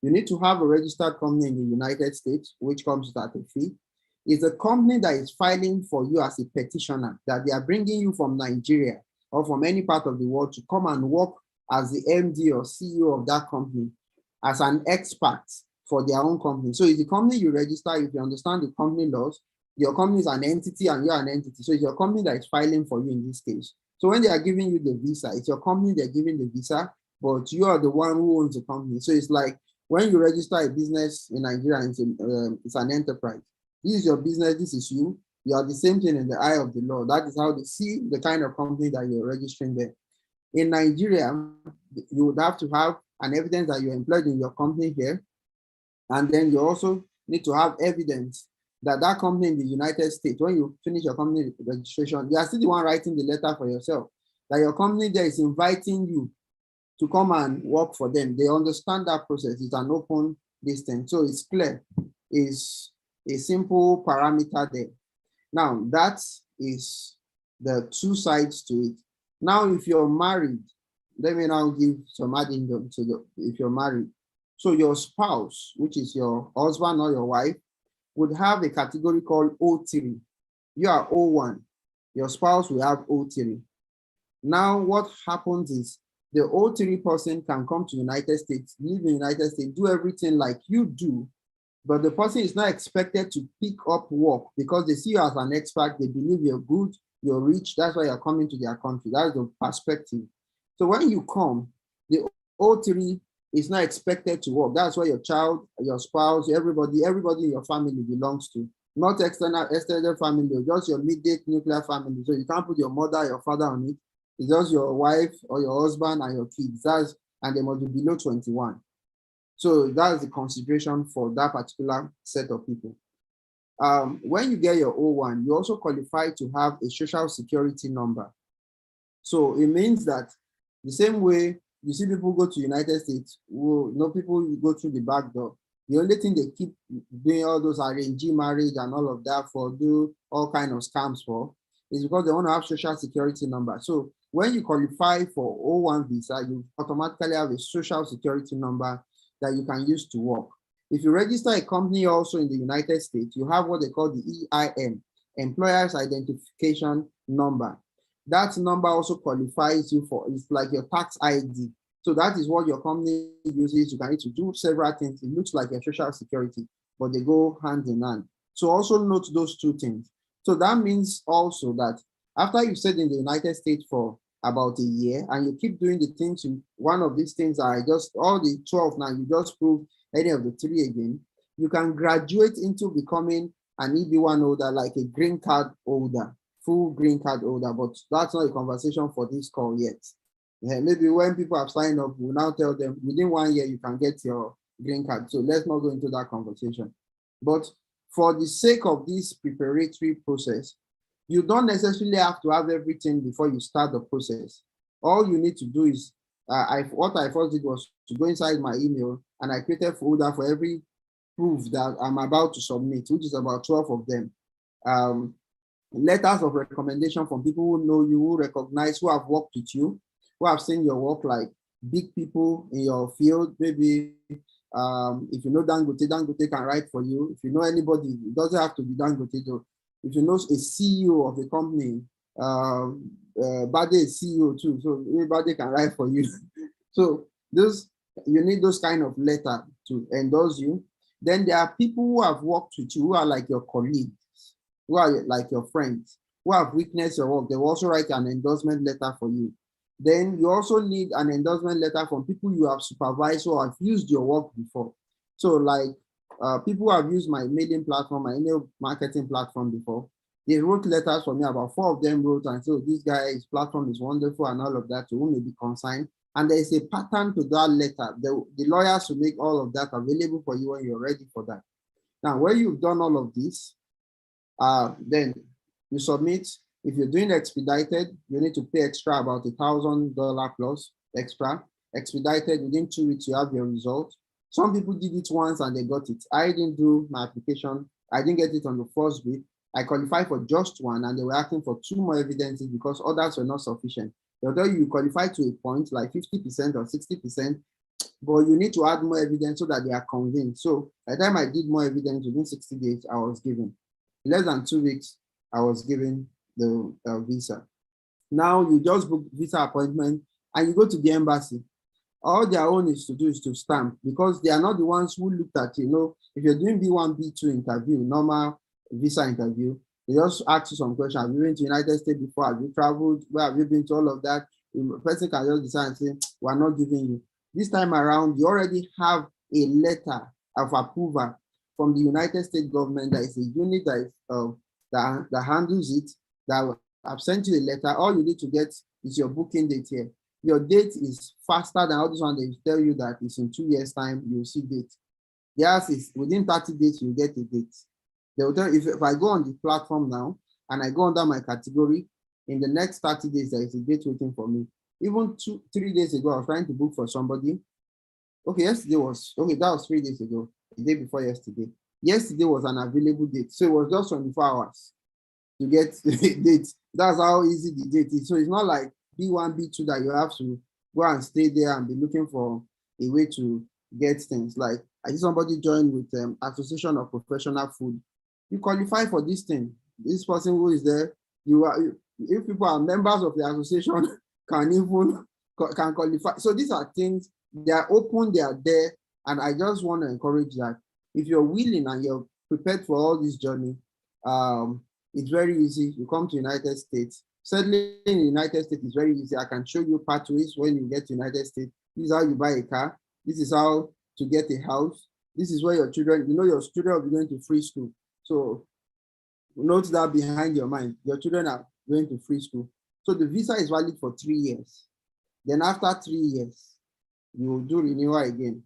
You need to have a registered company in the United States, which comes at a fee. It's a company that is filing for you as a petitioner, that they are bringing you from Nigeria or from any part of the world to come and work as the MD or CEO of that company, as an expert for their own company. So it's the company you register. If you understand the company laws, your company is an entity and you're an entity. So it's your company that is filing for you in this case. So when they are giving you the visa, it's your company they're giving the visa, but you are the one who owns the company. So it's like when you register a business in Nigeria, it's an enterprise. This is your business, this is you. You are the same thing in the eye of the law. That is how they see the kind of company that you're registering there. In Nigeria, you would have to have an evidence that you're employed in your company here. And then you also need to have evidence that that company in the United States, when you finish your company registration, you are still the one writing the letter for yourself, that your company there is inviting you to come and work for them. They understand that process. It's an open distance. So it's clear. It's a simple parameter there. Now, that is the two sides to it. Now, if you're married, let me now give some addendum to the, if you're married. So your spouse, which is your husband or your wife, would have a category called O3. You are O1. Your spouse will have O3. Now, what happens is the O3 person can come to United States, live in the United States, do everything like you do, but the person is not expected to pick up work because they see you as an expert. They believe you're good, you're rich. That's why you're coming to their country. That's the perspective. So when you come, the O3 is not expected to work. That's why your child, your spouse, everybody in your family belongs to. Not extended family, just your immediate nuclear family. So you can't put your mother, your father on it. It's just your wife or your husband and your kids. And they must be below 21. So that's the consideration for that particular set of people. When you get your O1, you also qualify to have a social security number. So it means that the same way you see people go to United States, people go through the back door. The only thing they keep doing all those arranged marriage and all of that for, do all kind of scams for, is because they want to have social security number. So when you qualify for O1 visa, you automatically have a social security number that you can use to work. If you register a company also in the United States, you have what they call the EIN, Employer's Identification Number. That number also qualifies you for, it's like your tax ID. So that is what your company uses. You can need to do several things. It looks like your social security, but they go hand in hand. So also note those two things. So that means also that after you've stayed in the United States for about a year and you keep doing the things, one of these things are just all the 12 now, you just prove any of the three again, you can graduate into becoming an EB1 holder, like a green card holder, full green card holder, but that's not a conversation for this call yet. Maybe when people have signed up, we'll now tell them within 1 year you can get your green card. So let's not go into that conversation. But for the sake of this preparatory process, you don't necessarily have to have everything before you start the process. All you need to do is, what I first did was to go inside my email and I created a folder for every proof that I'm about to submit, which is about 12 of them. Letters of recommendation from people who know you, who recognize, who have worked with you, who have seen your work, like big people in your field. Maybe if you know Dangote can write for you. If you know anybody, it doesn't have to be Dangote. So if you know a CEO of a company, Bade is CEO too, so everybody can write for you. So you need those kind of letter to endorse you. Then there are people who have worked with you, who are like your colleagues, who are like your friends, who have witnessed your work. They will also write an endorsement letter for you. Then you also need an endorsement letter from people you have supervised or have used your work before. So like people who have used my mailing platform, my email marketing platform before, they wrote letters for me. About 4 of them wrote and said, this guy's platform is wonderful and all of that, to whom may be consigned. And there is a pattern to that letter. The lawyers will make all of that available for you when you're ready for that. Now, when you've done all of this, then You submit. If you're doing expedited, you need to pay extra about $1,000 plus extra. Expedited, within 2 weeks, you have your result. Some people did it once and they got it. I didn't do my application. I didn't get it on the first week. I qualified for just one and they were asking for 2 more evidences because others were not sufficient. Although you qualify to a point like 50% or 60%, but you need to add more evidence so that they are convinced. So by the time I did more evidence, within 60 days, I was given. Less than 2 weeks, I was given the visa. Now you just book visa appointment and you go to the embassy. All their own is to do is to stamp because they are not the ones who looked at, if you're doing B1, B2 interview, normal visa interview, they just ask you some questions. Have you been to United States before? Have you traveled? Where have you been to? All of that. The person can just decide and say, we're not giving you. This time around, you already have a letter of approval from the United States government. That is a unit that is that handles it. That I've sent you a letter. All you need to get is your booking date here. Your date is faster than all this one. They tell you that it's in 2 years' time, you'll see date. Theirs is within 30 days, you get a date. They will tell you if I go on the platform now and I go under my category, in the next 30 days, there is a date waiting for me. Even 3 days ago, I was trying to book for somebody. Okay, that was 3 days ago, the day before yesterday. Yesterday was an available date. So it was just 24 hours to get the date. That's how easy the date is. So it's not like B1, B2 that you have to go and stay there and be looking for a way to get things. Like I see somebody join with Association of Professional Food. You qualify for this thing. This person who is there, if people are members of the association, can qualify. So these are things, they are open, they are there. And I just want to encourage that if you're willing and you're prepared for all this journey, it's very easy. You come to United States. Settling in the United States is very easy. I can show you pathways when you get to United States. This is how you buy a car. This is how to get a house. This is where your children, your children will be going to free school. So note that behind your mind. Your children are going to free school. So the visa is valid for 3 years. Then after 3 years, you will do renewal again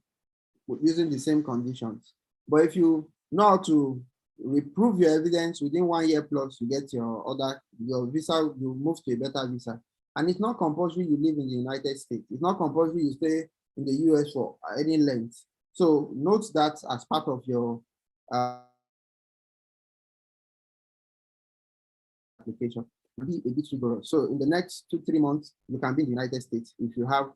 using the same conditions. But if you know how to reprove your evidence within 1 year plus, you get your visa, you move to a better visa. And it's not compulsory you live in the United States. It's not compulsory you stay in the US for any length. So note that as part of your application. Be a bit rigorous. So in the next 2-3 months, you can be in the United States if you have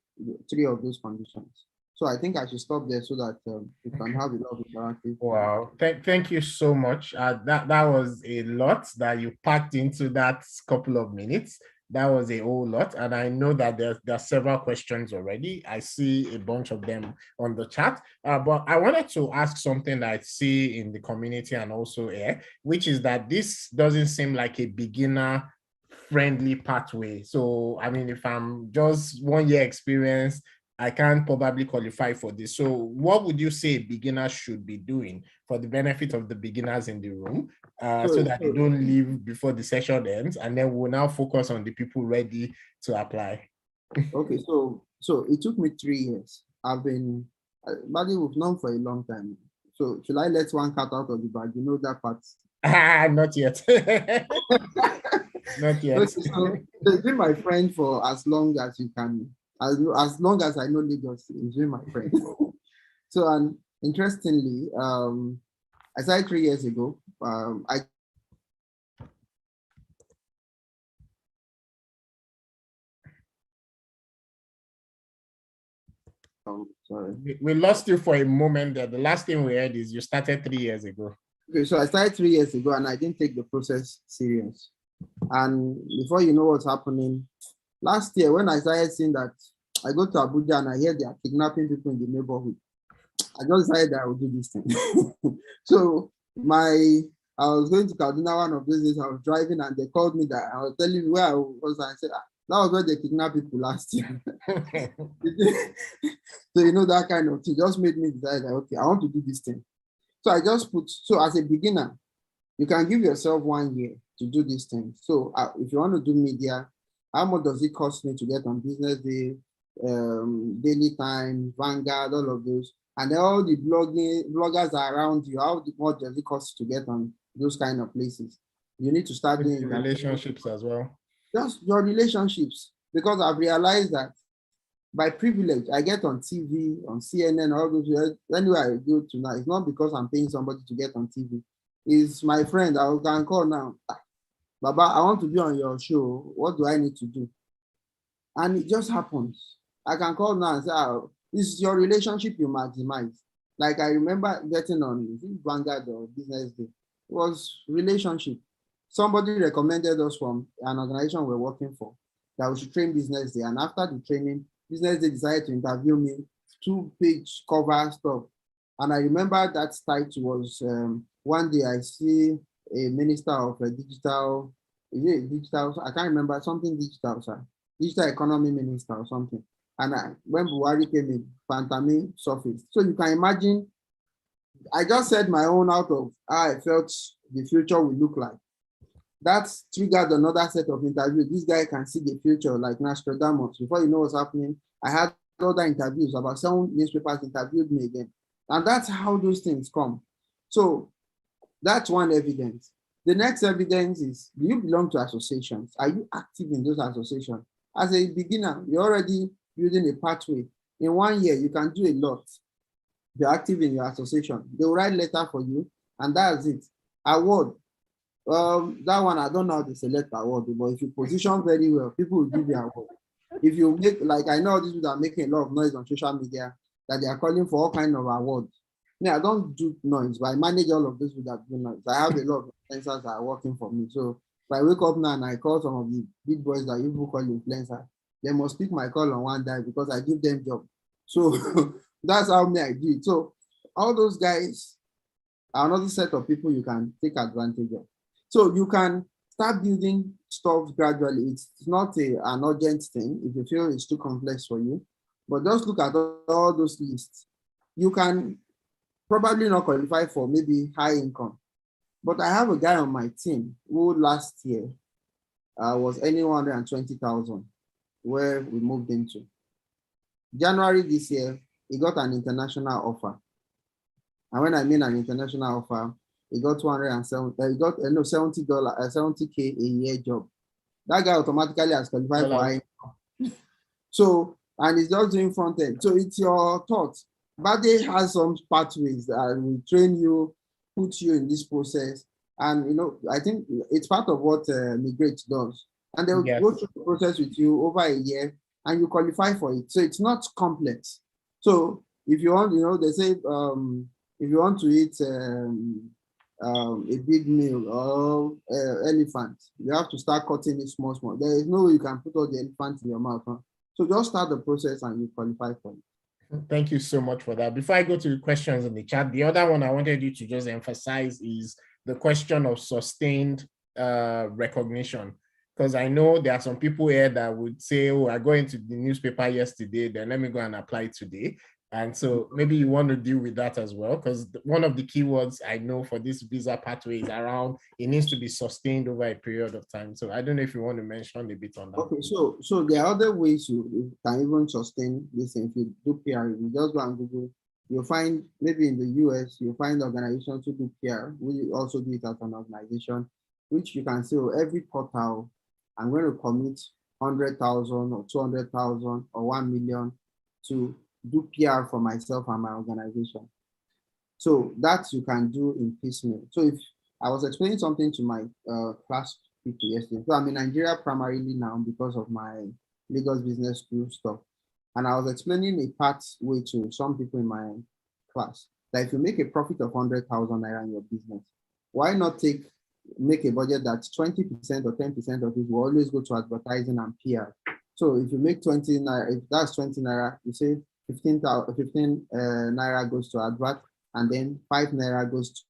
3 of those conditions. So I think I should stop there so that we can have a lot of interactive. Wow, thank you so much. That was a lot that you packed into that couple of minutes. That was a whole lot, and I know that there are several questions already. I see a bunch of them on the chat, but I wanted to ask something that I see in the community and also here, which is that this doesn't seem like a beginner friendly pathway. So, I mean, if I'm just 1 year experience, I can't probably qualify for this. So what would you say beginners should be doing for the benefit of the beginners in the room so that they don't leave before the session ends, and then we'll now focus on the people ready to apply? Okay, so it took me 3 years. I've been, Buddy, we've known for a long time. So should I let one cat out of the bag? You know that part? Not yet. Not yet. Okay, so it's been my friend for as long as you can. As long as I know Lagos, he's been my friend. So, and interestingly, I started 3 years ago. Sorry. We lost you for a moment there. The last thing we heard is you started 3 years ago. Okay, so I started 3 years ago and I didn't take the process serious. And before you know what's happening, last year when I started seeing that I go to Abuja and I hear they are kidnapping people in the neighborhood, I just decided that I would do this thing. So I was going to Kaduna one of those days, I was driving and they called me that I was telling me where I was. I said, that was where they kidnapped people last year. So that kind of thing just made me decide that, okay, I want to do this thing. So I just so as a beginner, you can give yourself 1 year to do this thing. So if you want to do media, how much does it cost me to get on Business Day, Daily Time, Vanguard, all of those? And then all the bloggers are around you. How much does it cost to get on those kind of places? You need to start doing relationships as well. Just your relationships, because I've realized that by privilege, I get on TV, on CNN, all those, anywhere I go to now, it's not because I'm paying somebody to get on TV. It's my friend, I can call now. Baba, I want to be on your show. What do I need to do? And it just happens. I can call now and say, oh, it's your relationship you maximize. Like I remember getting on Vanguard or Business Day. It was relationship. Somebody recommended us from an organization we're working for that we should train Business Day. And after the training, Business Day decided to interview me, 2-page cover stuff. And I remember that title was one day I see a minister of a digital, I can't remember, something digital, sir. Digital economy minister or something. And when Buhari came in, Pantami surfaced. So you can imagine, I just said my own out of how I felt the future will look like. That triggered another set of interviews. This guy can see the future like Nostradamus. Before you know what's happening, I had other interviews. About 7 newspapers interviewed me again. And that's how those things come. So that's one evidence. The next evidence is, do you belong to associations? Are you active in those associations? As a beginner, you're already building a pathway. In 1 year, you can do a lot. You're active in your association. They will write letter for you, and that's it. Award. That one, I don't know how to select award, but if you position very well, people will give you award. If you make, like I know these people are making a lot of noise on social media, that they are calling for all kinds of awards. I don't do noise, but I manage all of this without doing noise. I have a lot of influencers that are working for me. So if I wake up now and I call some of the big boys that you call influencers, they must pick my call on one day because I give them job. So that's how me I do it. So all those guys are another set of people you can take advantage of. So you can start building stuff gradually. It's not an urgent thing if you feel it's too complex for you, but just look at all those lists. You can probably not qualify for maybe high income, but I have a guy on my team who last year was earning 120,000 where we moved into. January this year, he got an international offer. And when I mean an international offer, he got $207, he got $70, $70K a year job. That guy automatically has qualified for high income. So, and he's just doing front end. So it's your thought. Bade has some pathways that will train you, put you in this process. And, I think it's part of what Migrate does. And they'll go through the process with you over a year and you qualify for it. So it's not complex. So if you want, they say, if you want to eat a big meal or elephant, you have to start cutting it small. There is no way you can put all the elephant in your mouth. Huh? So just start the process and you qualify for it. Thank you so much for that. Before I go to the questions in the chat, the other one I wanted you to just emphasize is the question of sustained recognition. Because I know there are some people here that would say, oh, I got into the newspaper yesterday, then let me go and apply today. And so maybe you want to deal with that as well, because one of the keywords I know for this visa pathway is around, it needs to be sustained over a period of time. So I don't know if you want to mention a bit on that. Okay, so there are other ways you can even sustain this. If you do PR, you just go on Google, you'll find, maybe in the US, you'll find organizations who do PR. We also do it as an organization, which you can say, oh, every portal, I'm going to commit 100,000 or 200,000 or 1 million to do PR for myself and my organization. So that you can do in piecemeal. So if I was explaining something to my class people yesterday, so I'm in Nigeria primarily now because of my Lagos Business School stuff. And I was explaining a pathway to some people in my class that if you make a profit of 100,000 naira in your business, why not make a budget that 20% or 10% of it will always go to advertising and PR. So if you make 20 naira, if that's 20 naira, you say 15 naira goes to advert, and then 5 naira goes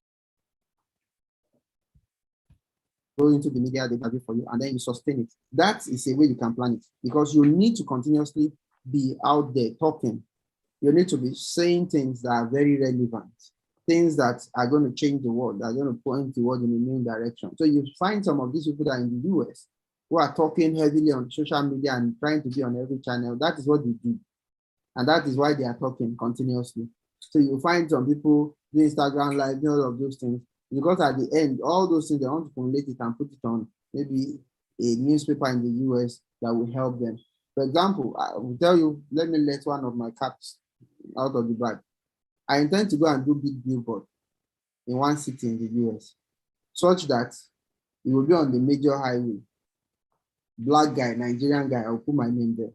into the media they have it for you, and then you sustain it. That is a way you can plan it, because you need to continuously be out there talking. You need to be saying things that are very relevant, things that are going to change the world, that are going to point the world in a new direction. So you find some of these people that are in the US who are talking heavily on social media and trying to be on every channel. That is what they do. And that is why they are talking continuously. So you find some people do Instagram Live, do all of those things. because at the end, all those things, they want to formulate it and put it on maybe a newspaper in the US that will help them. For example, I will tell you, let me let one of my cats out of the bag. I intend to go and do big billboard in one city in the US, such that it will be on the major highway. Black guy, Nigerian guy, I'll put my name there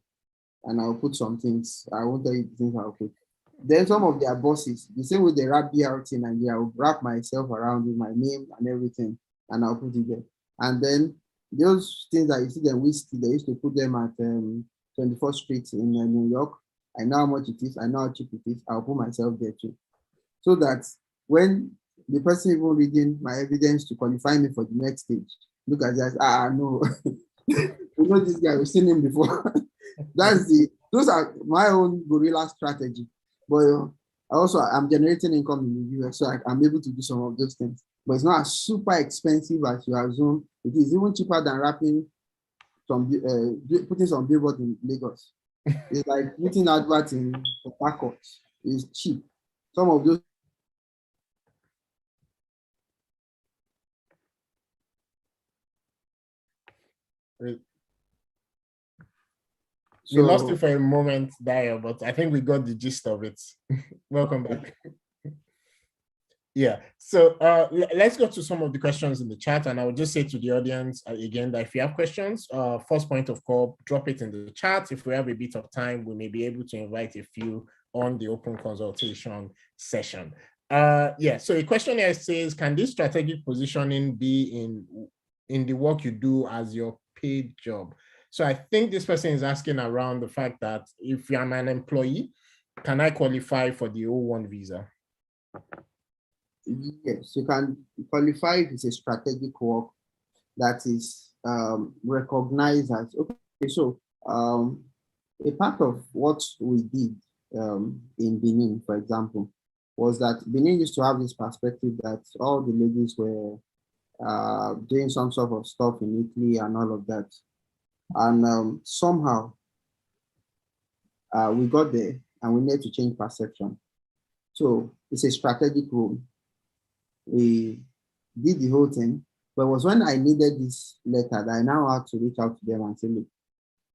and I'll put some things. I won't tell you the things I'll put. Then some of their bosses, the same way they wrap BRT in Nigeria, I'll wrap myself around with my name and everything, and I'll put it there. And then those things that you see them whiskey, they used to put them at 24th Street in New York. I know how much it is, I know how cheap it is, I'll put myself there too. So that when the person even reading my evidence to qualify me for the next stage, look at that, no, we know this guy, we've seen him before. Those are my own guerrilla strategy. But I'm generating income in the US, so I'm able to do some of those things. But it's not as super expensive as you assume. It is even cheaper than putting some billboard in Lagos. It's like putting adverts in Port Harcourt. It's cheap. Some of those. We lost you for a moment, Dio, but I think we got the gist of it. Welcome back. Yeah, so let's go to some of the questions in the chat, and I will just say to the audience again that if you have questions, first point of call, drop it in the chat. If we have a bit of time, we may be able to invite a few on the open consultation session. Yeah, so a question here says, can this strategic positioning be in the work you do as your paid job? So I think this person is asking around the fact that if I'm an employee, can I qualify for the O1 visa? Yes, you can qualify if it's a strategic work that is recognized as, okay, so a part of what we did in Benin, for example, was that Benin used to have this perspective that all the ladies were doing some sort of stuff in Italy and all of that. And somehow we got there and we need to change perception. So it's a strategic role. We did the whole thing, but it was when I needed this letter that I now had to reach out to them and say, look,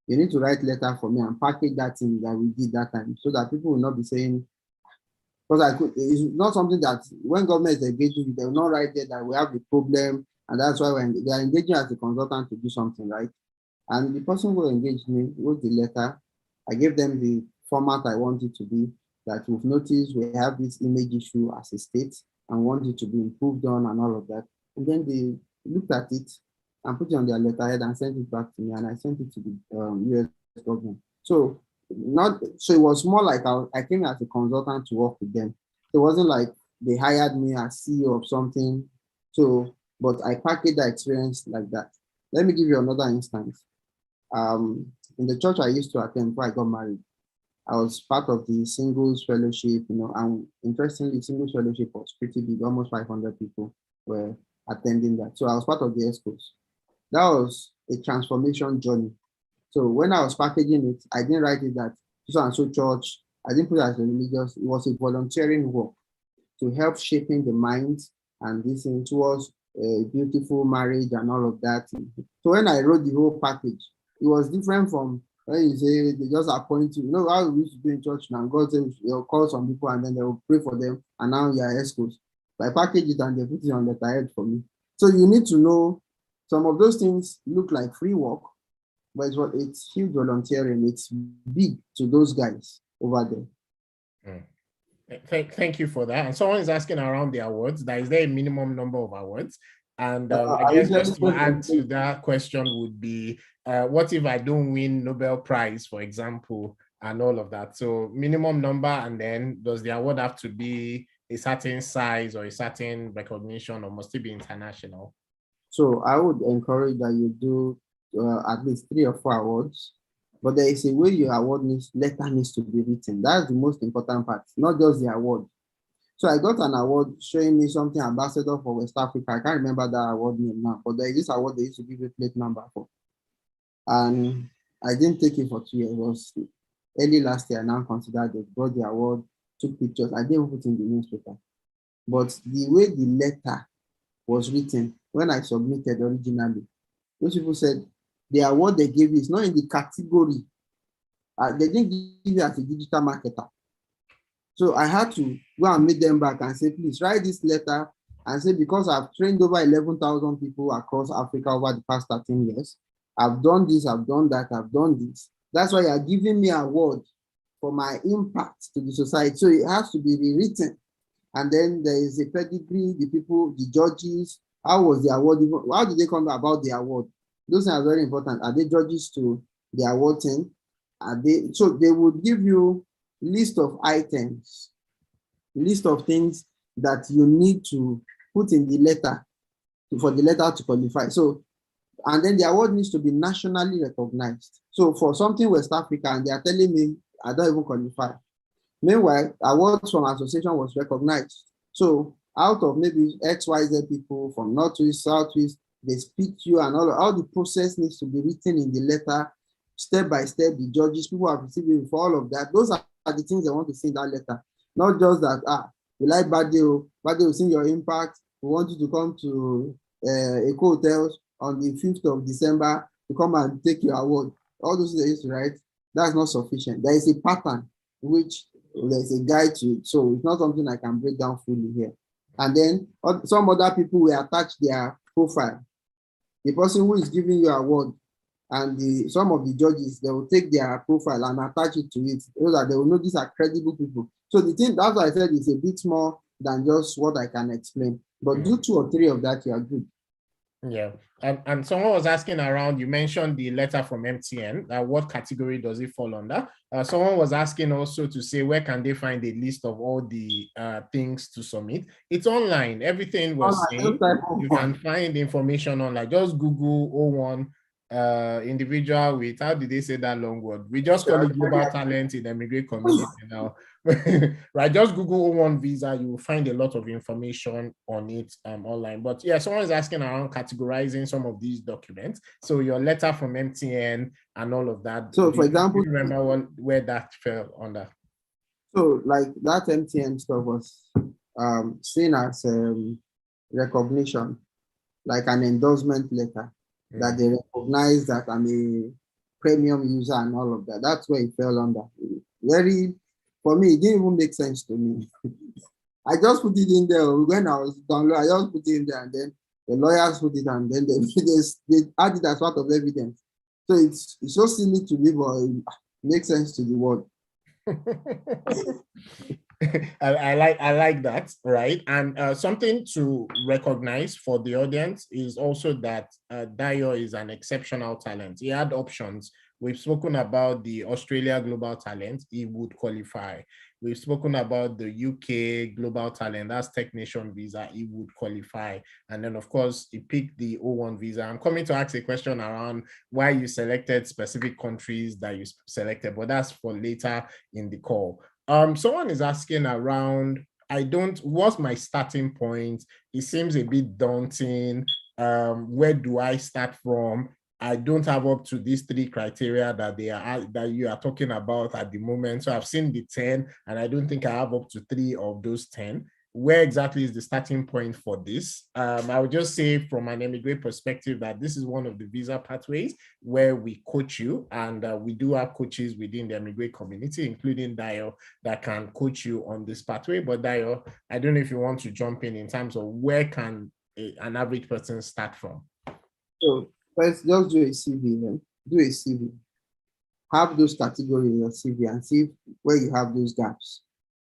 you need to write letter for me and package that thing that we did that time so that people will not be saying, because it's not something that when government is engaging, they will not write there that we have a problem, and that's why when they are engaging as a consultant to do something, right? And the person who engaged me wrote the letter. I gave them the format I want it to be, that we've noticed we have this image issue as a state and want it to be improved on and all of that. And then they looked at it and put it on their letterhead and sent it back to me, and I sent it to the US government. So it was more like I came as a consultant to work with them. It wasn't like they hired me as CEO of something. So, but I packaged the experience like that. Let me give you another instance. In the church I used to attend before I got married, I was part of the singles fellowship, and interestingly, singles fellowship was pretty big, almost 500 people were attending that. So I was part of the ESCOs. That was a transformation journey. So when I was packaging it, I didn't write it that so and so church. I didn't put it as a religious. It was a volunteering work to help shaping the minds and this towards a beautiful marriage and all of that. So when I wrote the whole package, it was different from when you say they just appoint you. You know how we used to do in church now. God says you'll call some people and then they will pray for them, and now you are escorts. I package it and they put it on the head for me. So you need to know some of those things look like free work, but it's huge volunteering. It's big to those guys over there. Thank you for that. And someone is asking around the awards. Is there a minimum number of awards? And I guess just to add to that question would be, what if I don't win Nobel Prize, for example, and all of that? So minimum number, and then does the award have to be a certain size or a certain recognition, or must it be international? So I would encourage that you do at least 3 or 4 awards, but there is a way your award letter needs to be written. That's the most important part, not just the award. So I got an award showing me something ambassador for West Africa. I can't remember that award name now, but there is this award they used to give a plate number for. And I didn't take it for 2 years. It was early last year. I now considered it, got the award, took pictures. I didn't put in the newspaper. But the way the letter was written when I submitted originally. Those people said the award they gave you is not in the category. They didn't give you as a digital marketer. So I had to go and meet them back and say, please write this letter and say, because I've trained over 11,000 people across Africa over the past 13 years, I've done this, I've done that, I've done this. That's why you're giving me an award for my impact to the society. So it has to be rewritten. And then there is a pedigree, the people, the judges, how was the award, how did they come about the award? Those things are very important. Are they judges to the award thing? Are they, so they would give you list of items, list of things that you need to put in the letter for the letter to qualify. So, and then the award needs to be nationally recognized. So for something West Africa, and they are telling me I don't even qualify. Meanwhile, awards from association was recognized. So out of maybe XYZ people from Northwest, Southwest, they speak to you and all the process needs to be written in the letter, step by step, the judges, people have received it for all of that. Those are the things they want to see in that letter. Not just that, we like Badio will see your impact. We want you to come to Eco Hotels on the 5th of December to come and take your award. All those things, right? That's not sufficient. There is a pattern which there's a guide to it. So it's not something I can break down fully here. And then some other people will attach their profile. The person who is giving you award and some of the judges, they will take their profile and attach it to it so that they will know these are credible people. So the thing, that's why I said it's a bit more than just what I can explain. But do 2 or 3 of that, you are good. Yeah. And someone was asking around, you mentioned the letter from MTN. What category does it fall under? Someone was asking also to say, where can they find a list of all the things to submit? It's online. Everything was saying, you can find information online. Just Google O1 individual with, how did they say that long word? We just call it global talent in the immigrant community now. Right, just Google O1 visa, you will find a lot of information on it online. But yeah, someone is asking around categorizing some of these documents. So your letter from MTN and all of that. So for example, do you remember where that fell under? So like that MTN stuff was seen as recognition, like an endorsement letter that they recognize that I'm a premium user and all of that. That's where it fell under. For me, it didn't even make sense to me. I just put it in there when I was downloading. I just put it in there, and then the lawyers put it, and then they add it as part of evidence. So it's so silly to me, but it makes sense to the world. I like that, right? And something to recognize for the audience is also that Dayo is an exceptional talent. He had options. We've spoken about the Australia Global Talent. He would qualify. We've spoken about the UK Global Talent. That's Tech Nation visa. He would qualify. And then, of course, he picked the O1 visa. I'm coming to ask a question around why you selected specific countries that you selected, but that's for later in the call. Someone is asking around, what's my starting point? It seems a bit daunting. Where do I start from? I don't have up to these 3 criteria that you are talking about at the moment. So I've seen the 10, and I don't think I have up to 3 of those 10. Where exactly is the starting point for this? I would just say from an immigrant perspective that this is one of the visa pathways where we coach you, and we do have coaches within the immigrant community, including Dayo, that can coach you on this pathway. But Dayo, I don't know if you want to jump in terms of where can an average person start from? So first, just do a CV, then. Do a CV. Have those categories in your CV and see where you have those gaps.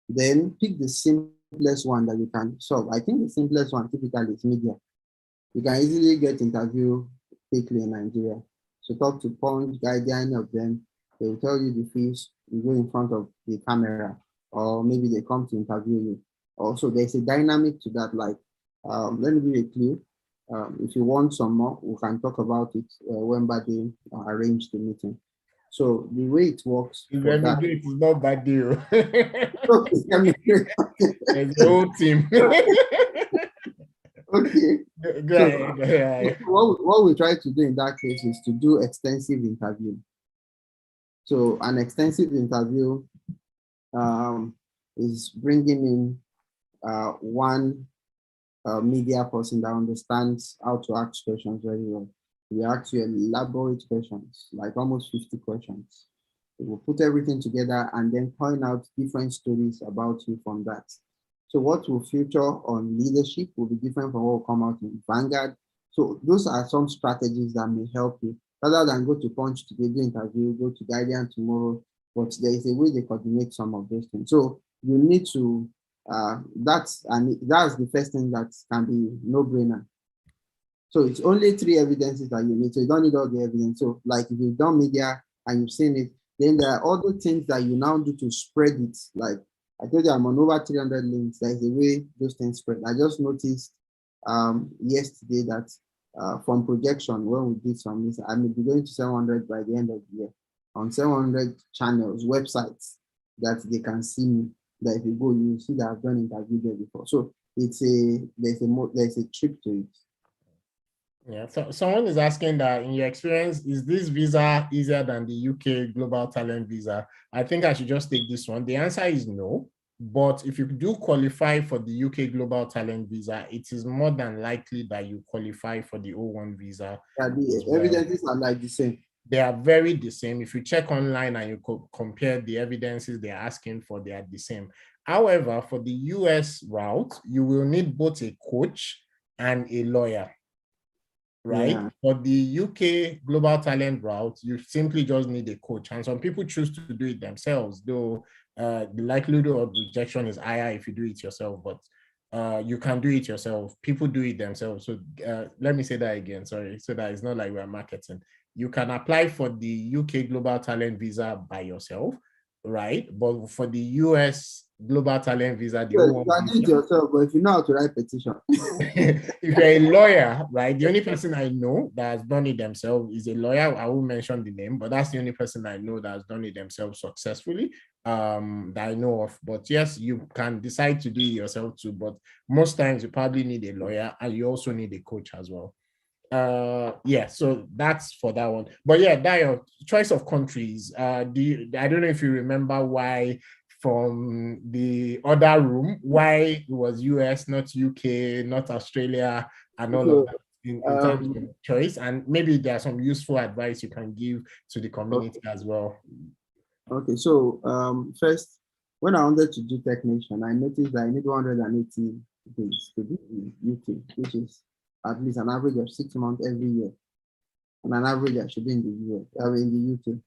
Then pick the simplest one that you can solve. I think the simplest one typically is media. You can easily get interview quickly in Nigeria. So talk to Punch, Guardian, any of them. They will tell you the fees. You go in front of the camera, or maybe they come to interview you. Also, there's a dynamic to that. Like, let me give you a clue. If you want some more, we can talk about it when Badi arrange the meeting. So the way it works for that, it's not bad deal. There's the whole team. Okay. So, what we try to do in that case is to do extensive interview. So an extensive interview is bringing in one media person that understands how to ask questions very well. We ask you elaborate questions, like almost 50 questions. We will put everything together and then point out different stories about you from that. So what will feature on leadership will be different from what will come out in Vanguard. So those are some strategies that may help you rather than go to Punch today, do interview, go to Guardian tomorrow, but there is a way they coordinate some of those things. So you need to, that's the first thing that can be no-brainer. So it's only 3 evidences that you need. So you don't need all the evidence. So like if you've done media and you've seen it, then there are other things that you now do to spread it. Like I told you, I'm on over 300 links. There's a way those things spread. I just noticed yesterday that from projection, when we did some this, I may be going to 700 by the end of the year on 700 channels, websites that they can see me. That if you go, you see that I've done interview there before. So there's a trick to it. Yeah, so someone is asking that in your experience, is this visa easier than the UK Global Talent Visa? I think I should just take this one. The answer is no. But if you do qualify for the UK Global Talent Visa, it is more than likely that you qualify for the O1 visa. Yeah, the evidences are like the same. They are very the same. If you check online and you compare the evidences they're asking for, they are the same. However, for the US route, you will need both a coach and a lawyer. Right? Yeah. For the UK Global Talent route, you simply just need a coach. And some people choose to do it themselves, though the likelihood of rejection is higher if you do it yourself, but you can do it yourself. People do it themselves. So let me say that again, sorry, so that it's not like we're marketing. You can apply for the UK Global Talent Visa by yourself, right? But for the US Global Talent Visa, you can do it yourself, but if you know how to write petition. If you're a lawyer, right? The only person I know that has done it themselves is a lawyer. I won't mention the name, but that's the only person I know that has done it themselves successfully, that I know of. But yes, you can decide to do it yourself too, but most times you probably need a lawyer and you also need a coach as well. Yeah, so that's for that one. But yeah, Dio, choice of countries. I don't know if you remember why from the other room, why it was US, not UK, not Australia, and all of that in terms of choice. And maybe there's some useful advice you can give to the community as well. Okay, so first, when I wanted to do technician, I noticed that I need 180 days to be in UK, which is at least an average of 6 months every year. And an average I should be in the US, in the UK.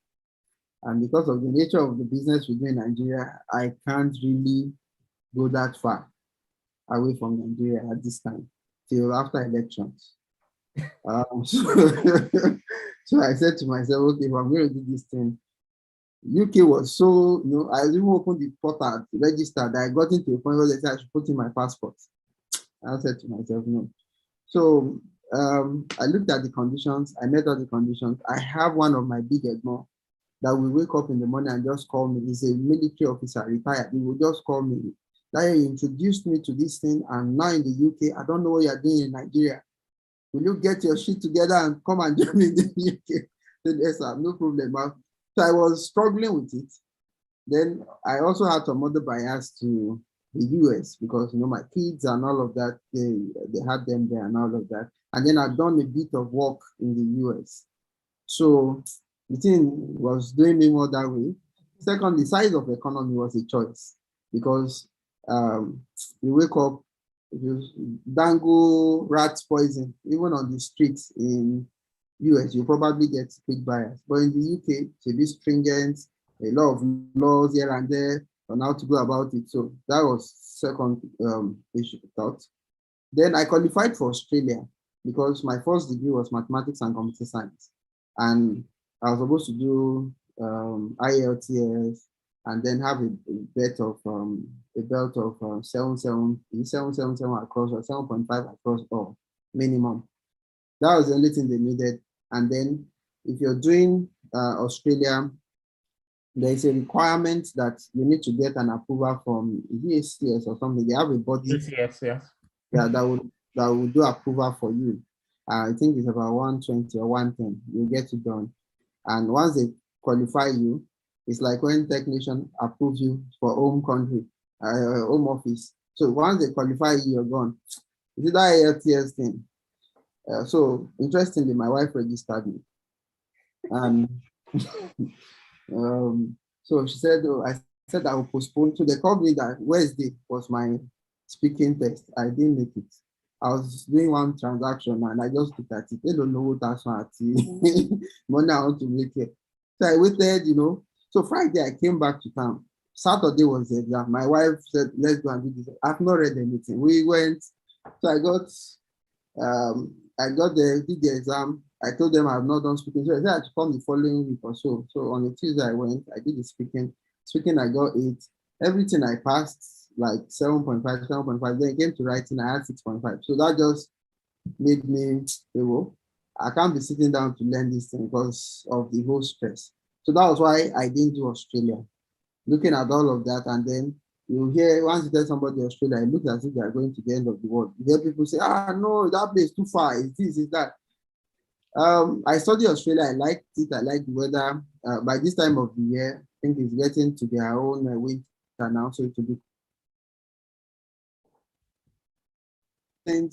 And because of the nature of the business we do in Nigeria, I can't really go that far away from Nigeria at this time till after elections. So I said to myself, okay, if I'm going to do this thing, UK was so, I even opened the portal, registered, I got into a point where they said I should put in my passport. I said to myself, no. So I looked at the conditions, I met all the conditions. I have one of my big Edmond that will wake up in the morning and just call me. He's a military officer, retired. He will just call me. That he introduced me to this thing, and now in the UK, I don't know what you're doing in Nigeria. Will you get your shit together and come and join me in the UK? So yes, sir, no problem. So I was struggling with it. Then I also had some other bias to the US because my kids and all of that, they had them there and all of that. And then I've done a bit of work in the US. So the thing was doing me more that way. Second, the size of the economy was a choice because you wake up, you dangle rat poison, even on the streets in US, you probably get quick buyers. But in the UK, it's a bit stringent, a lot of laws here and there on how to go about it. So that was second issue thought. Then I qualified for Australia because my first degree was mathematics and computer science. And I was supposed to do IELTS and then have a belt of 777 across or 7.5 across all minimum. That was the only thing they needed. And then if you're doing Australia, there is a requirement that you need to get an approval from VSCS or something. They have a body Yes. Yeah, that would do approval for you. I think it's about 120 or 110. You get it done. And once they qualify you, it's like when technician approves you for home country, home office. So once they qualify you, you're gone. Is it that ALTS thing? So interestingly, my wife registered me, and so she said, oh, I said I will postpone. So they called me that Wednesday was my speaking test. I didn't make it. I was doing one transaction and I just looked at it. They don't know what that's what money I want to make it. So I waited, So Friday I came back to town. Saturday was the exam. My wife said, let's go and do this. I've not read anything. We went. So I got did the exam. I told them I have not done speaking. So I said I had to come the following week or so. So on a Tuesday I went, I did the speaking. Speaking, I got 8. Everything I passed like 7.5, 7.5. Then it came to writing, I had 6.5. So that just made me, I can't be sitting down to learn this thing because of the whole stress. So that was why I didn't do Australia. Looking at all of that, and then you hear, once you tell somebody Australia, it looks as if they are going to the end of the world. You hear people say, no, that place is too far, it's this, it's that. I studied Australia, I liked it, I liked the weather. By this time of the year, I think it's getting to their own winter now, so it will be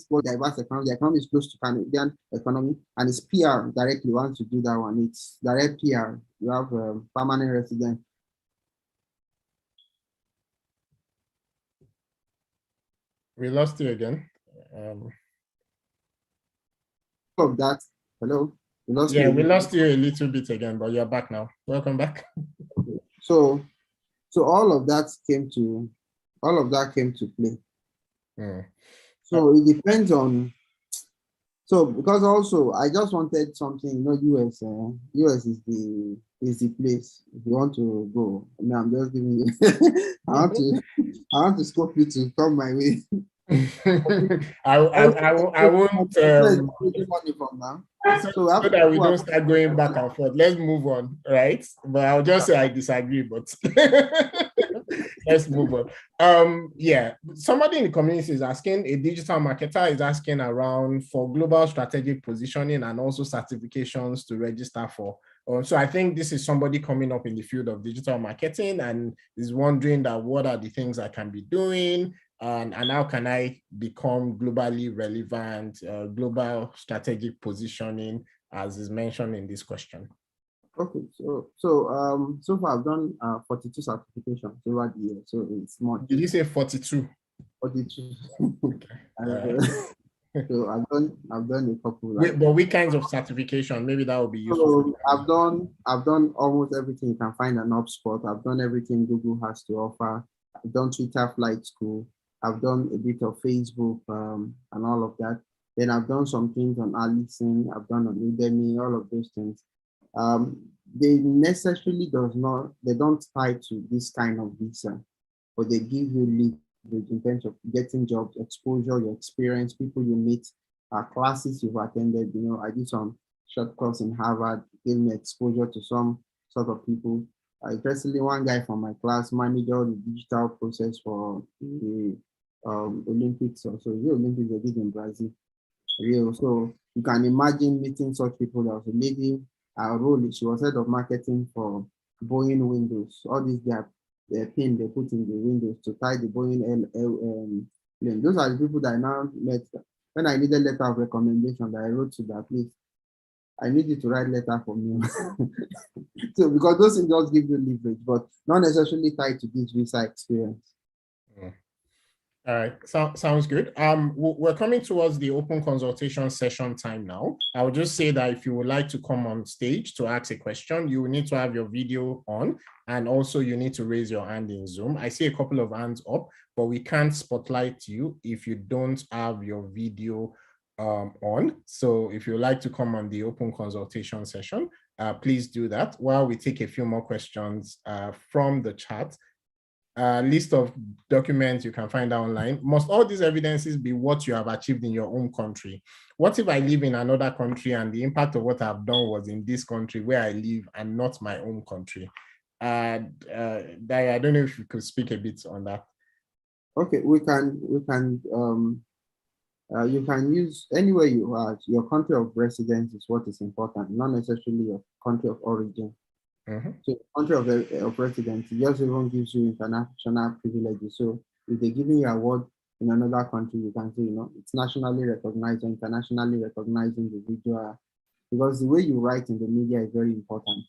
for diverse economy. The economy is close to Canadian economy, and it's PR directly. Once you do that one, it's direct PR. You have permanent resident. We lost you again. Of that, hello, we lost you a little bit again, but you're back now. Welcome back. Okay. So all of that came to play. So it depends on. So because also I just wanted something, US. US is the place if you want to go. No, I'm just giving you. I want to scope you to come my way. I won't. Money from now. So that we don't start going back and forth. Let's move on, right? But I'll just say I disagree, but let's move on. Yeah, somebody in the community is asking, a digital marketer is asking around for global strategic positioning and also certifications to register for. So I think this is somebody coming up in the field of digital marketing and is wondering that what are the things I can be doing, and how can I become globally relevant, global strategic positioning, as is mentioned in this question. Okay, so far I've done 42 certifications over the year, so it's more. Did you say 42? 42. Okay. So I've done a couple. But which kinds of certification? Maybe that would be useful. So I've done almost everything you can find an HubSpot. I've done everything Google has to offer. I've done Twitter Flight School. I've done a bit of Facebook and all of that. Then I've done some things on Allison. I've done on Udemy, all of those things. They necessarily they don't tie to this kind of visa, but they give you leverage in terms of getting jobs, exposure, your experience, people you meet, classes you've attended. I did some short course in Harvard, gave me exposure to some sort of people. Interestingly, one guy from my class managed all the digital process for the Olympics, or so the Olympics they did in Brazil. Rio. So you can imagine meeting such people. There was a lady, her role, she was head of marketing for Boeing windows. All these the pin they put in the windows to tie the Boeing plane. Those are the people that I now met. When I needed letter of recommendation that I wrote to that place, I need you to write letter for me. So because those things just give you leverage, but not necessarily tied to this visa experience. All right, sounds good. We're coming towards the open consultation session time now. I would just say that if you would like to come on stage to ask a question, you will need to have your video on, and also you need to raise your hand in Zoom. I see a couple of hands up, but we can't spotlight you if you don't have your video on. So if you'd like to come on the open consultation session, please do that while we take a few more questions from the chat. List of documents you can find online. Must all these evidences be what you have achieved in your own country? What if I live in another country and the impact of what I've done was in this country where I live and not my own country? Daya, I don't know if you could speak a bit on that. Okay, you can use anywhere you are. Your country of residence is what is important, not necessarily your country of origin. So country of residence just even gives you international privileges. So if they're giving you an award in another country, you can say, it's nationally recognized or internationally recognized individual, because the way you write in the media is very important.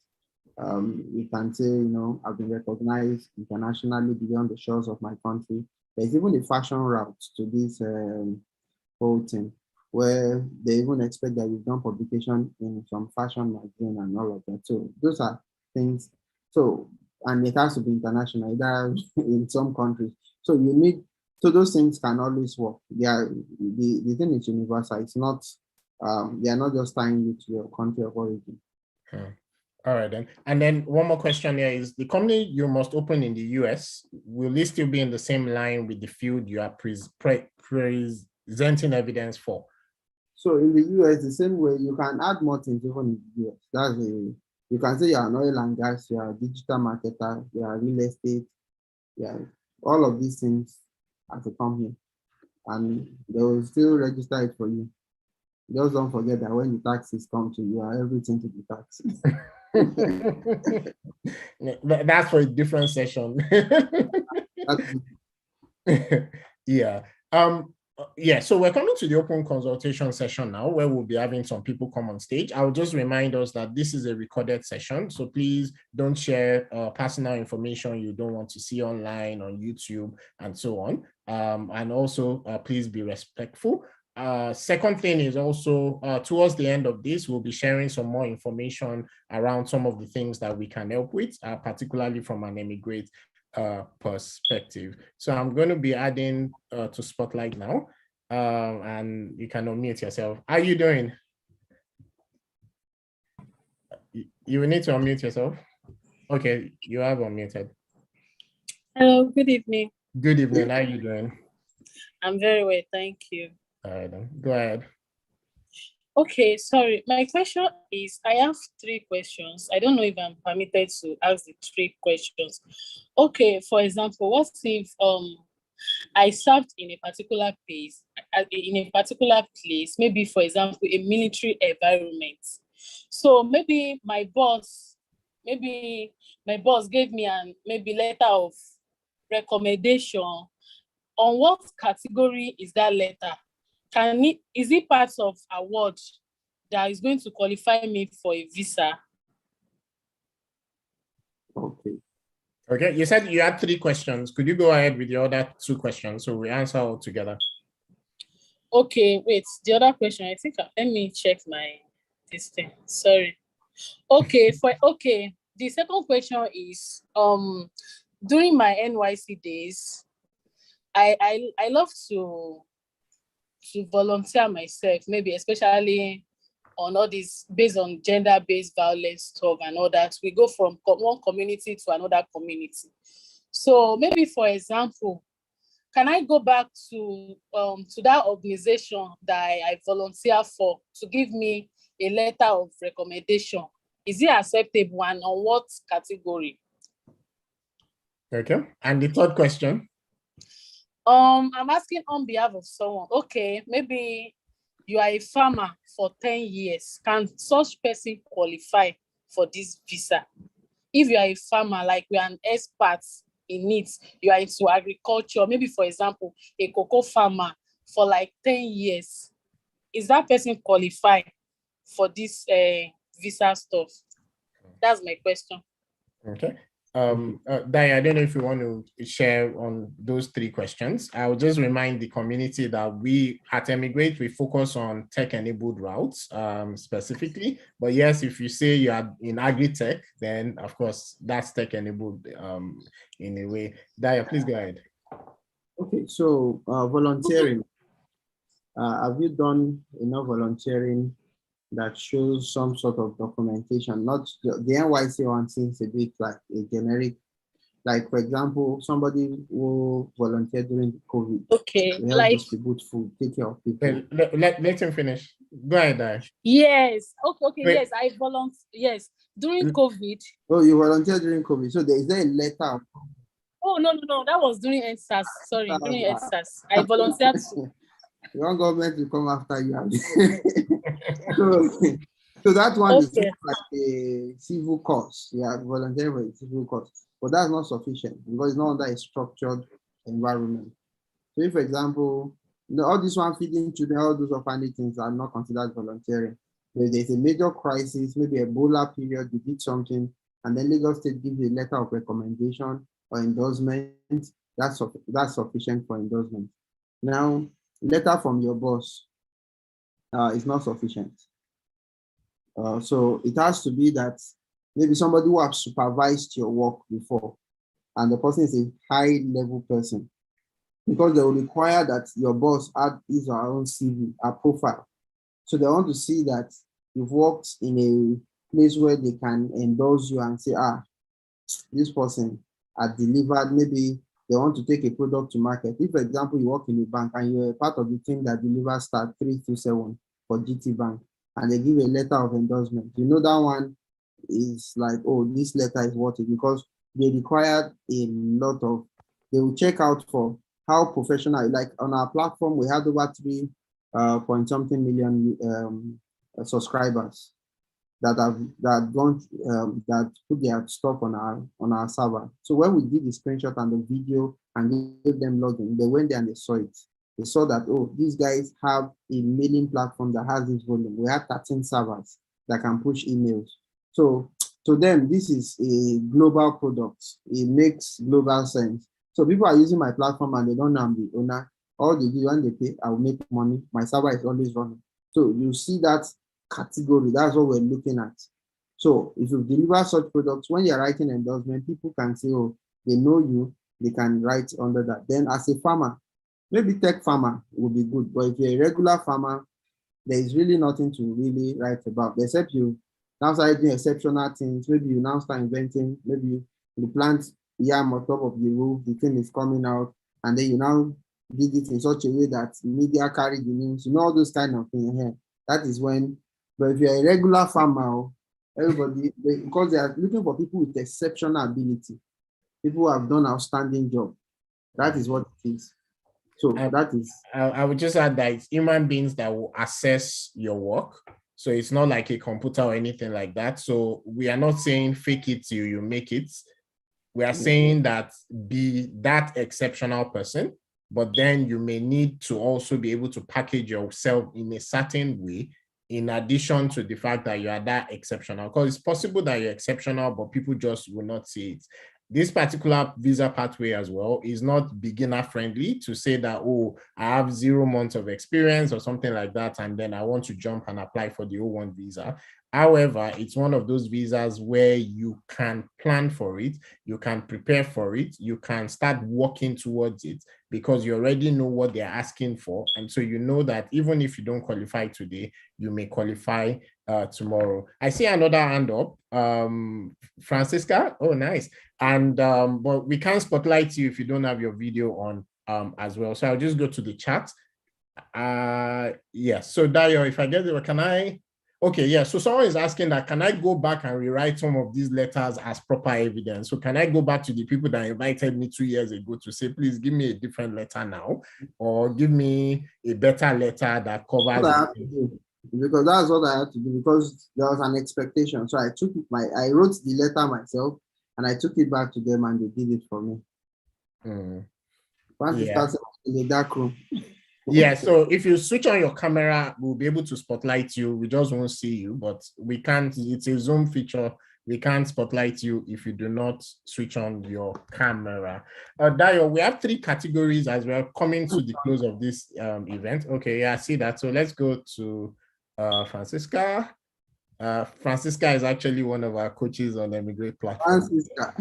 You can say, I've been recognized internationally beyond the shores of my country. There's even a fashion route to this whole thing, where they even expect that you've done publication in some fashion magazine and all of that. So those are things. So, and it has to be international, either in some countries. So you need, so those things can always work. The thing is universal. It's not, they are not just tying you to your country of origin. All right then. And then one more question here is, the company you must open in the US, will it still be in the same line with the field you are presenting evidence for? So in the US, the same way, you can add more things even in the US. You can say you're an oil and gas, you're a digital marketer, you're real estate, yeah, all of these things as a company, and they will still register it for you. Just don't forget that when the taxes come to you, are everything to be taxed. That's for a different session. Yeah. Yeah, so we're coming to the open consultation session now, where we'll be having some people come on stage. I'll just remind us that this is a recorded session, so please don't share personal information you don't want to see online, on YouTube, and so on. And also, please be respectful. Second thing is also, towards the end of this, we'll be sharing some more information around some of the things that we can help with, particularly from an immigrant perspective. So I'm going to be adding to Spotlight now, and you can unmute yourself. How are you doing? You will need to unmute yourself. Okay, you have unmuted. Hello, good evening. Good evening. How are you doing? I'm very well, thank you. All right, then. Go ahead. Okay, sorry. My question is, I have 3 questions. I don't know if I'm permitted to ask the 3 questions. Okay, for example, what if I served in a particular place, maybe for example, a military environment. So maybe my boss gave me an letter of recommendation. On what category is that letter? Is it part of award that is going to qualify me for a visa? Okay, you said you had 3 questions. Could you go ahead with the other 2 questions so we answer all together? Okay, wait, the other question, I think, let me check this thing. Sorry. Okay, the second question is, during my NYC days, I love to volunteer myself, maybe especially on all this based on gender-based violence stuff and all that. We go from one community to another community. So maybe, for example, can I go back to that organization that I volunteer for to give me a letter of recommendation? Is it acceptable, and on what category? Okay, and the third question? I'm asking on behalf of someone. Okay, maybe you are a farmer for 10 years. Can such person qualify for this visa? If you are a farmer, like we are an expert in it, you are into agriculture, maybe for example, a cocoa farmer for like 10 years, is that person qualified for this visa stuff? That's my question. Okay. Dai, I don't know if you want to share on those 3 questions. I'll just remind the community that we at Emigrate, we focus on tech-enabled routes specifically. But yes, if you say you are in agri-tech, then of course that's tech-enabled in a way. Dai, please go ahead. Okay, so volunteering. Have you done enough volunteering that shows some sort of documentation? Not the NYC one seems a bit like a generic, like for example, somebody who volunteered during COVID. Okay, like distribute food, take care of people. Let him finish. Go ahead, Dai. Yes. Okay. Wait. Yes, I volunteered. Yes, during COVID. Oh, you volunteered during COVID. So is there a letter? Oh no, that was during EndSARS. Sorry, during EndSARS. I volunteered. You want government to come after you. so that one is like a civil course. Yeah, volunteering for a civil course. But that's not sufficient because it's not under a structured environment. So if, for example, all this one feeding children, all those orphanage things are not considered volunteering. If there's a major crisis, maybe Ebola period, you did something, and then Lagos State gives you a letter of recommendation or endorsement, that's sufficient for endorsement. Now, letter from your boss is not sufficient. So it has to be that maybe somebody who has supervised your work before, and the person is a high-level person, because they will require that your boss add his or her own CV, a profile. So they want to see that you've worked in a place where they can endorse you and say, this person has delivered. Maybe they want to take a product to market. If, for example, you work in a bank and you're a part of the team that delivers Star 327 for GT Bank, and they give a letter of endorsement, you know that one is like, oh, this letter is worth it, because they required a lot of, they will check out for how professional, like on our platform, we had over 3 point something million subscribers that put their stuff on our server. So when we did the screenshot and the video and gave them login, they went there and they saw it. They saw that, oh, these guys have a mailing platform that has this volume. We have 13 servers that can push emails. So to them, this is a global product. It makes global sense. So people are using my platform and they don't know I'm the owner. All they do when they pay, I will make money. My server is always running. So you see that category, that's what we're looking at. So if you deliver such products, when you're writing endorsement, people can say, oh, they know you, they can write under that. Then as a farmer, maybe tech farmer would be good, but if you're a regular farmer, there is really nothing to really write about, except you now start doing exceptional things. Maybe you now start inventing, maybe you plant yam on top of the roof, the thing is coming out, and then you now did it in such a way that media carry the news, all those kind of things here. That is when, but if you're a regular farmer, everybody, because they are looking for people with exceptional ability, people who have done outstanding job. That is what it is. So that is. I would just add that it's human beings that will assess your work. So it's not like a computer or anything like that. So we are not saying fake it till you make it. We are saying that be that exceptional person, but then you may need to also be able to package yourself in a certain way, in addition to the fact that you are that exceptional. Because it's possible that you're exceptional, but people just will not see it. This particular visa pathway as well is not beginner friendly to say that, oh, I have 0 months of experience or something like that, and then I want to jump and apply for the O1 visa. However, it's one of those visas where you can plan for it, you can prepare for it, you can start working towards it because you already know what they're asking for. And so you know that even if you don't qualify today, you may qualify tomorrow. I see another hand up. Francisca, oh, nice. And but we can't spotlight you if you don't have your video on as well. So I'll just go to the chat. Yes, so Dayo, if I get it, can I? Okay, yeah, so someone is asking that, can I go back and rewrite some of these letters as proper evidence? So can I go back to the people that invited me 2 years ago to say, please give me a different letter now, or give me a better letter that covers it? Because that's what I had to do, because there was an expectation. So I wrote the letter myself and I took it back to them and they did it for me. Once it starts in the dark room. Yeah, so if you switch on your camera, we'll be able to spotlight you. We just won't see you, but we can't, it's a Zoom feature. We can't spotlight you if you do not switch on your camera. Dayo, we have 3 categories as we're coming to the close of this event. Okay, yeah, I see that. So let's go to Francisca. Francisca is actually one of our coaches on the Emigrate platform. Francisca.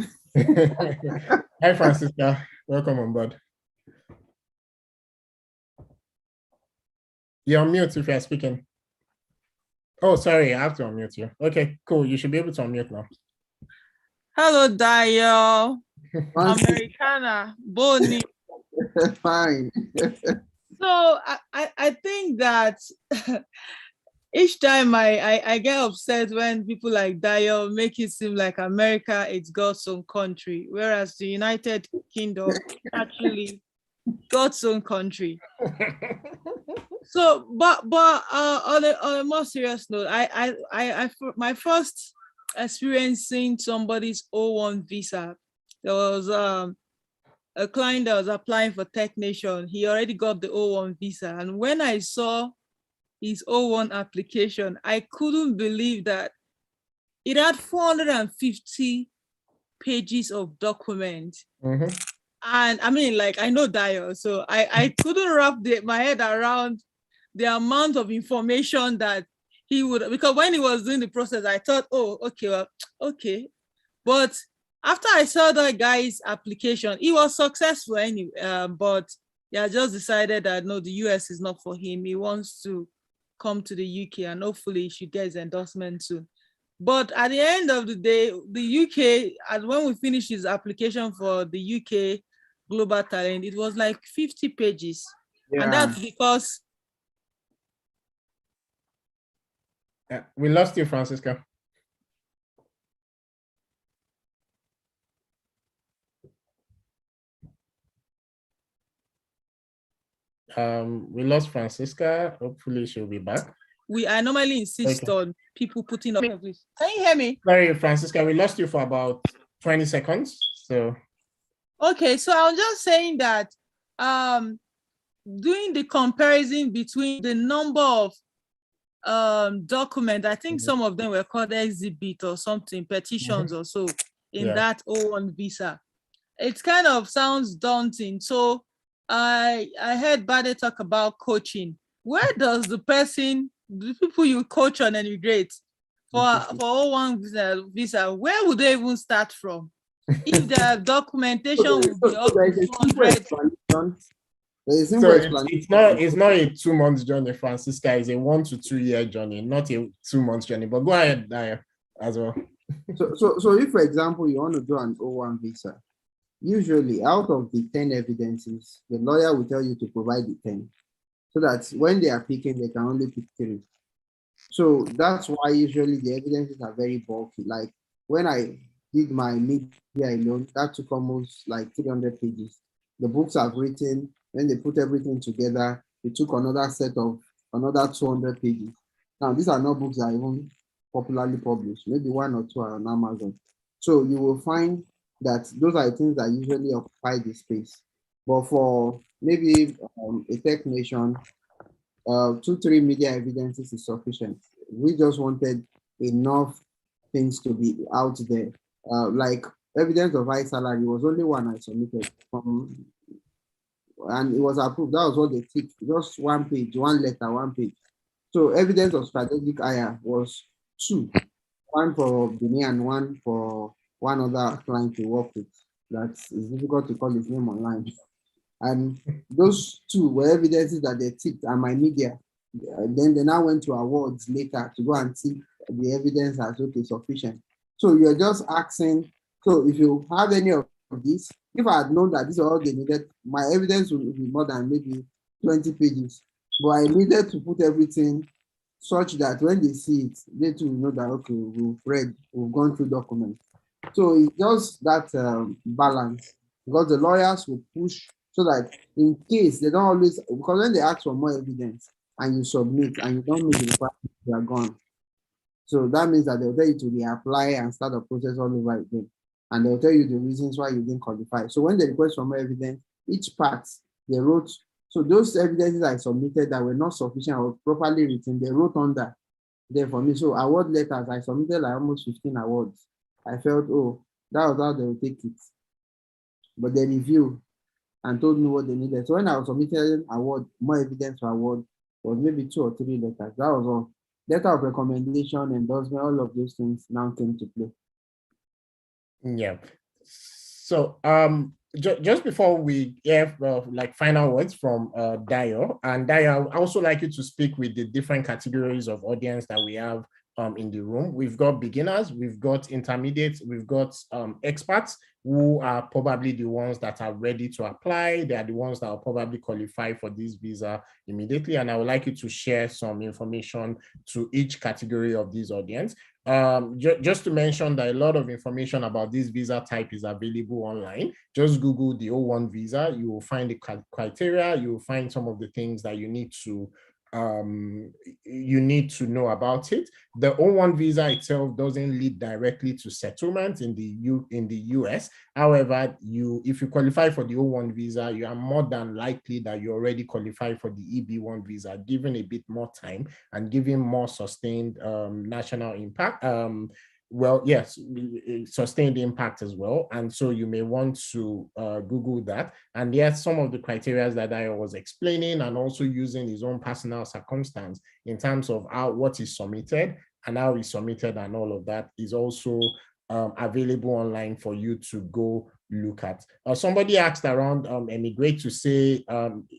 Hi, Francisca. Welcome on board. You're on mute if you're speaking. Oh, sorry, I have to unmute you. Okay, cool. You should be able to unmute now. Hello, Dayo. Americana. Boni. Fine. So I think that each time I get upset when people like Dayo make it seem like America is God's own country, whereas the United Kingdom actually God's own country. So, but on a more serious note, I my first experience seeing somebody's O1 visa, there was a client that was applying for Tech Nation. He already got the O1 visa. And when I saw his O1 application, I couldn't believe that it had 450 pages of documents. Mm-hmm. And I mean, like, I know Dio, so I couldn't wrap my head around the amount of information that he would, because when he was doing the process, I thought, oh, okay, well, okay. But after I saw that guy's application, he was successful anyway, but he just decided that no, the US is not for him. He wants to come to the UK, and hopefully he should get his endorsement soon. But at the end of the day, the UK, and when we finished his application for the UK Global Talent, it was like 50 pages. Yeah. And that's because We lost you, Francisca. We lost Francisca. Hopefully she'll be back. I normally insist on people putting up. Can you hear me? Sorry, Francisca, we lost you for about 20 seconds. So okay, so I was just saying that doing the comparison between the number of documents, I think some of them were called exhibit or something, petitions or so in that O1 visa. It kind of sounds daunting. So I heard Bade talk about coaching. Where does the people you coach on and you grade for O1 visa, where would they even start from? If the documentation would be up to 200. It's not a 2 month journey, Francisca. It's a 1 to 2 year journey, not a 2 month journey. But go ahead, Daya, as well. So if, for example, you want to do an O1 visa, usually out of the 10 evidences, the lawyer will tell you to provide the 10, so that when they are picking, they can only pick 3. So that's why usually the evidences are very bulky. Like when I did my media alone, that took almost like 300 pages. The books I've written, when they put everything together, it took another set of another 200 pages. Now, these are not books that are even popularly published. Maybe 1 or 2 are on Amazon. So you will find that those are things that usually occupy the space. But for maybe a Tech Nation, 2-3 media evidences is sufficient. We just wanted enough things to be out there. Like evidence of high salary was only one I submitted from, and it was approved. That was what they ticked. Just 1 page, 1 letter, 1 page. So evidence of strategic hire was 2. 1 for Benin and 1 for one other client to work with. That is difficult to call his name online. And those 2 were evidences that they ticked, and my media. Then they now went to awards later to go and tick the evidence as okay, sufficient. So you're just asking. So if you have any of this, if I had known that this is all they needed, my evidence would be more than maybe 20 pages. But I needed to put everything such that when they see it, they too know that okay, we've read, we've gone through documents. So it's just that balance, because the lawyers will push so that in case they don't always, because when they ask for more evidence and you submit and you don't meet the requirements, they are gone. So that means that they'll tell you to reapply and start the process all over again. And they'll tell you the reasons why you didn't qualify. So when they request for more evidence, each part they wrote, so those evidences I submitted that were not sufficient or properly written, they wrote under there for me. So award letters, I submitted like almost 15 awards. I felt, oh, that was how they would take it. But they reviewed and told me what they needed. So when I was submitting award, more evidence for award, was maybe 2 or 3 letters. That was all. Letter of recommendation, endorsement, all of those things now came to play. Yeah. So just before we have like final words from Dio, and Dio, I also like you to speak with the different categories of audience that we have in the room. We've got beginners, we've got intermediates, we've got experts who are probably the ones that are ready to apply. They are the ones that will probably qualify for this visa immediately. And I would like you to share some information to each category of this audience. Just to mention that a lot of information about this visa type is available online. Just Google the O1 visa. You will find the criteria. You will find some of the things that you need to you need to know about it. The O1 visa itself doesn't lead directly to settlement in the US. However, if you qualify for the O1 visa, you are more than likely that you already qualify for the EB1 visa, given a bit more time and giving more sustained national impact. Well, yes, sustained impact as well. And so you may want to Google that. And yes, some of the criteria that I was explaining, and also using his own personal circumstance in terms of what is submitted and how it's submitted and all of that is also available online for you to go look at. Somebody asked around Emigrate to say,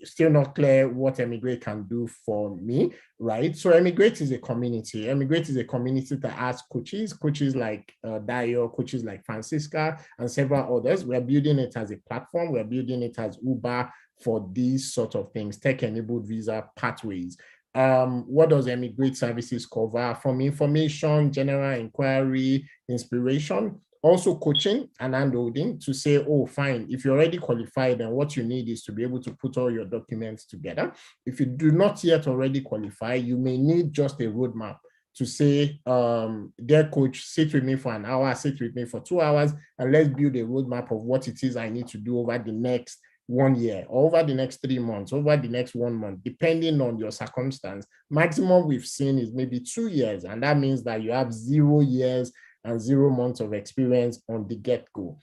still not clear what Emigrate can do for me, right? So Emigrate is a community. Emigrate is a community that has coaches like Dayo, coaches like Francisca, and several others. We're building it as a platform. We're building it as Uber for these sort of things, tech-enabled visa pathways. What does Emigrate Services cover? From information, general inquiry, inspiration, also coaching and handholding to say, oh, fine, if you're already qualified, then what you need is to be able to put all your documents together. If you do not yet already qualify, you may need just a roadmap to say, dear coach, sit with me for an hour, sit with me for 2 hours, and let's build a roadmap of what it is I need to do over the next 1 year, over the next 3 months, over the next 1 month, depending on your circumstance. Maximum we've seen is maybe 2 years, and that means that you have 0 years and 0 months of experience on the get-go.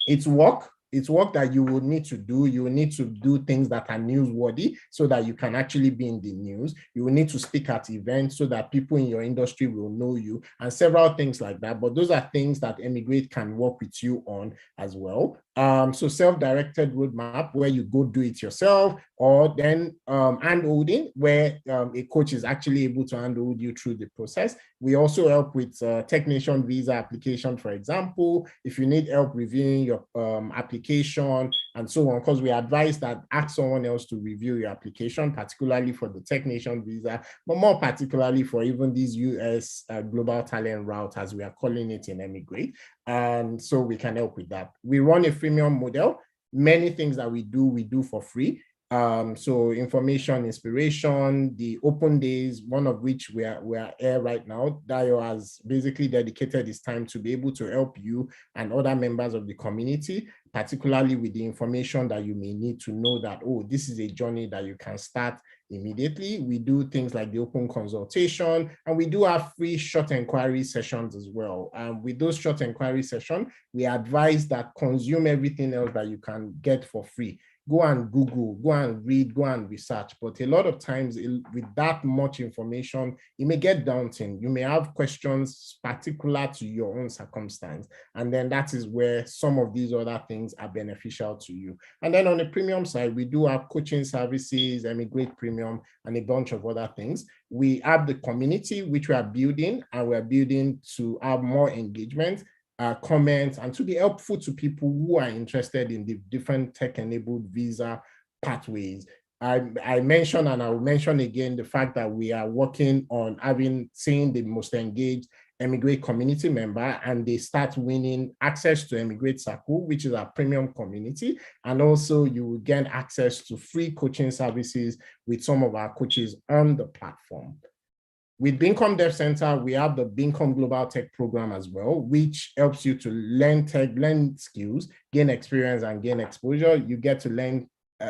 It's work that you will need to do. You will need to do things that are newsworthy so that you can actually be in the news. You will need to speak at events so that people in your industry will know you, and several things like that. But those are things that Emigrate can work with you on as well. So self-directed roadmap where you go do it yourself, or then handholding where a coach is actually able to handhold you through the process. We also help with Technation visa application, for example. If you need help reviewing your application and so on, because we advise that ask someone else to review your application, particularly for the Technation visa, but more particularly for even these US global talent route, as we are calling it in Emigrate. And so we can help with that. We run a freemium model. Many things that we do for free. So information, inspiration, the open days, one of which we are here right now. Dayo has basically dedicated his time to be able to help you and other members of the community, particularly with the information that you may need to know that, oh, this is a journey that you can start immediately. We do things like the open consultation, and we do have free short inquiry sessions as well. With those short inquiry sessions, we advise that consume everything else that you can get for free. Go and Google, go and read, go and research. But a lot of times with that much information, it may get daunting. You may have questions particular to your own circumstance. And then that is where some of these other things are beneficial to you. And then on the premium side, we do have coaching services, Emigrate Premium, and a bunch of other things. We have the community, which we are building, and we're building to have more engagement, comments, and to be helpful to people who are interested in the different tech-enabled visa pathways. I mentioned, and I will mention again, the fact that we are working on seeing the most engaged Emigrate community member, and they start winning access to Emigrate Circle, which is our premium community. And also you will gain access to free coaching services with some of our coaches on the platform. With Bincom Dev Center, we have the Bincom Global Tech Program as well, which helps you to learn tech, learn skills, gain experience, and gain exposure. You get to learn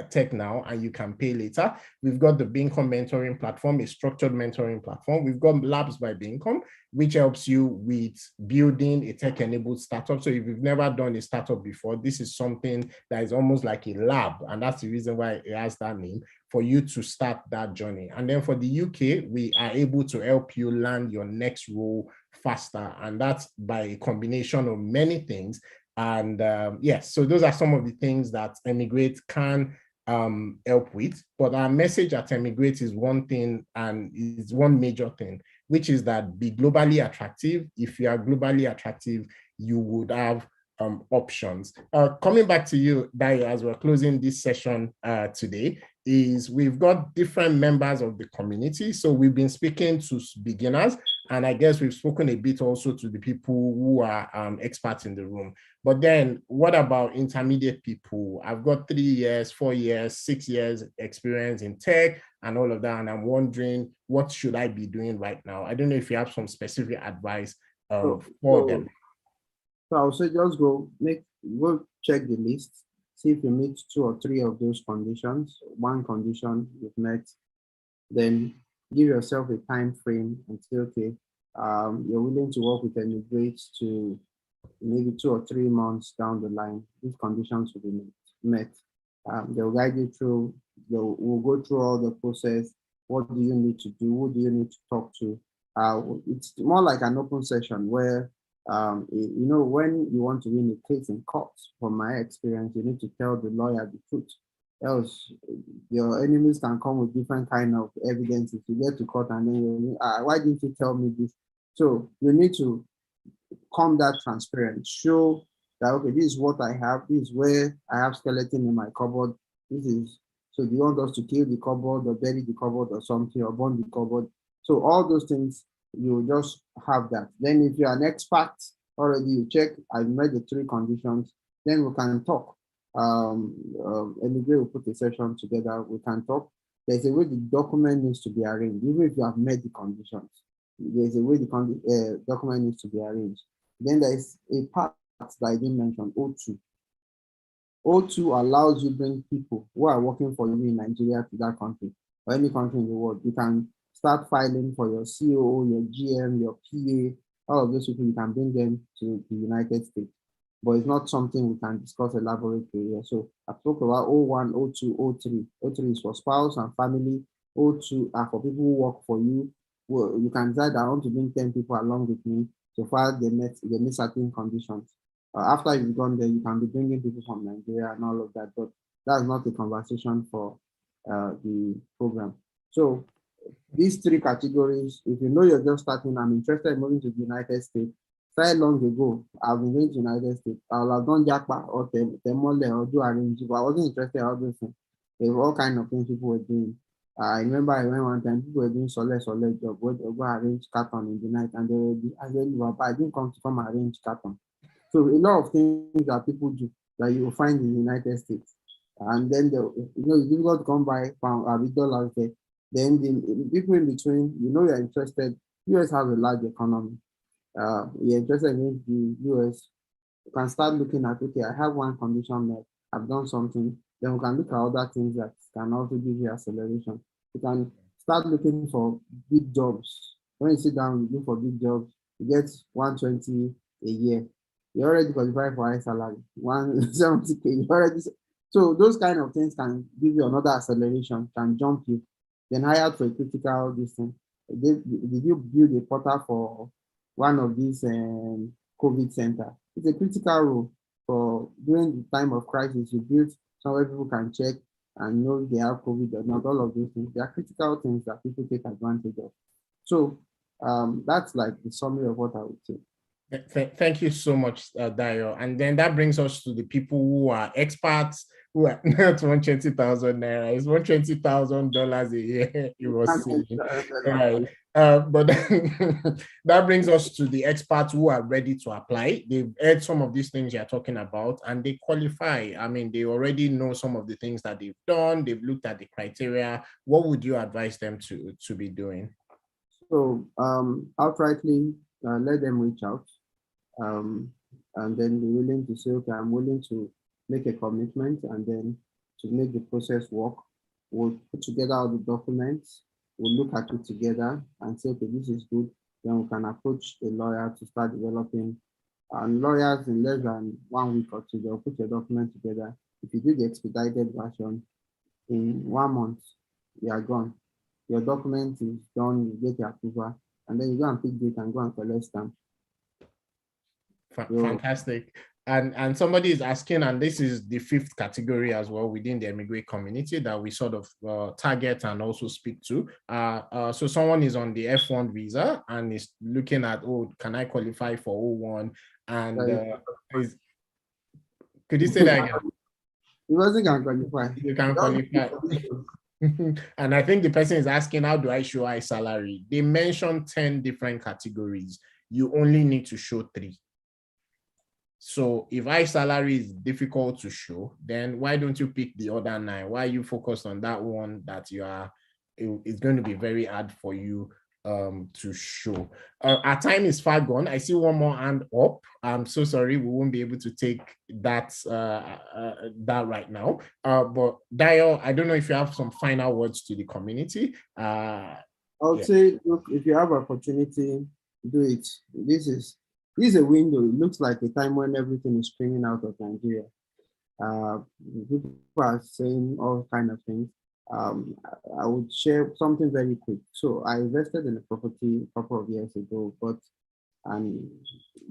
tech now, and you can pay later. We've got the Bincom Mentoring Platform, a structured mentoring platform. We've got Labs by Bincom, which helps you with building a tech-enabled startup. So if you've never done a startup before, this is something that is almost like a lab, and that's the reason why it has that name, for you to start that journey. And then for the UK, we are able to help you land your next role faster, and that's by a combination of many things. And yes, so those are some of the things that Emigrate can help with. But our message at Emigrate is one thing, and is one major thing, which is that be globally attractive. If you are globally attractive, you would have options. Coming back to you, Dayo, as we're closing this session today, is we've got different members of the community. So we've been speaking to beginners, And I guess we've spoken a bit also to the people who are experts in the room. But then what about intermediate people? I've got 3 years, 4 years, 6 years experience in tech and all of that. And I'm wondering, what should I be doing right now? I don't know if you have some specific advice for them. So I would say just go check the list, see if you meet 2 or 3 of those conditions. One condition you've met, then give yourself a time frame and say, okay, you're willing to work with Emigrate to maybe 2 or 3 months down the line. These conditions will be met. They'll guide you through, we'll go through all the process. What do you need to do? Who do you need to talk to? It's more like an open session where, when you want to win a case in court, from my experience, you need to tell the lawyer the truth. Else, your enemies can come with different kind of evidence. If you get to court and then why didn't you tell me this? So you need to come that transparent, show that, okay, this is what I have, this is where I have skeleton in my cupboard. This is, so do you want us to kill the cupboard or bury the cupboard or something or burn the cupboard? So all those things, you just have that. Then if you're an expert already, you check, I've met the 3 conditions, then we can talk. Emigrate will put a session together, we can talk. There's a way the document needs to be arranged, even if you have met the conditions. There's a way the document needs to be arranged. Then there's a part that I didn't mention, O2. O2 allows you to bring people who are working for you in Nigeria to that country or any country in the world. You can start filing for your COO, your GM, your PA, all of those people, you can bring them to the United States. But it's not something we can discuss elaborately here. So I talked about O1, O2, O3. O3 is for spouse and family. O2 are for people who work for you. Well, you can decide, I want to bring 10 people along with me so far they meet certain conditions. After you've gone there, you can be bringing people from Nigeria and all of that, but that's not a conversation for the program. So these 3 categories, if you know you're just starting, I'm interested in moving to the United States. Very long ago, I've been going to the United States. I will have done Japa or Temole or do arrange, but I wasn't interested in all those things. There were all kinds of things people were doing. I remember I went one time, people were doing sole job, where they go arrange carton in the night, and they were I didn't come arrange carton. So a lot of things that people do that you will find in the United States. And then, it's difficult to come by $dollars there. Then the people in between, you're interested. US has a large economy. You're interested in the US. You can start looking at, okay, I have one condition met, I've done something. Then we can look at other things that can also give you acceleration. You can start looking for big jobs. When you sit down, you look for big jobs, you get 120 a year. You already qualify for high salary, 170K. You already, so those kind of things can give you another acceleration, can jump you. Then hired for a critical distance. Did you build a portal for one of these COVID center? It's a critical role for during the time of crisis. You build somewhere people can check and know they have COVID or not. All of those things, they are critical things that people take advantage of. So that's like the summary of what I would say. Thank you so much, Dayo. And then that brings us to the people who are experts, who are not 120,000 naira. It's $120,000 a year. It was right. But that brings us to the experts who are ready to apply. They've heard some of these things you're talking about, and they qualify. I mean, they already know some of the things that they've done. They've looked at the criteria. What would you advise them to be doing? So outrightly, let them reach out. And then be willing to say, okay, I'm willing to make a commitment, and then to make the process work. We'll put together all the documents, we'll look at it together and say, okay, this is good. Then we can approach a lawyer to start developing. And lawyers, in less than 1 week or 2, they'll put your document together. If you do the expedited version, in 1 month, you are gone. Your document is done, you get your approval, and then you go and pick date and go and collect stamp. Fantastic. And somebody is asking, and this is the 5th category as well within the immigrant community that we sort of target and also speak to. So someone is on the F1 visa and is looking at, oh, can I qualify for O1? And could you say that again? You wasn't going to qualify. You can qualify. And I think the person is asking, how do I show high salary? They mentioned 10 different categories. You only need to show 3. So if high salary is difficult to show, then why don't you pick the other 9? Why are you focused on that one that it's going to be very hard for you to show? Our time is far gone. I see one more hand up. I'm so sorry, we won't be able to take that right now. But Dio, I don't know if you have some final words to the community. I would say, look, if you have opportunity, do it. This is a window. It looks like a time when everything is streaming out of Nigeria. People are saying all kind of things. I would share something very quick. So I invested in a property a couple of years ago, and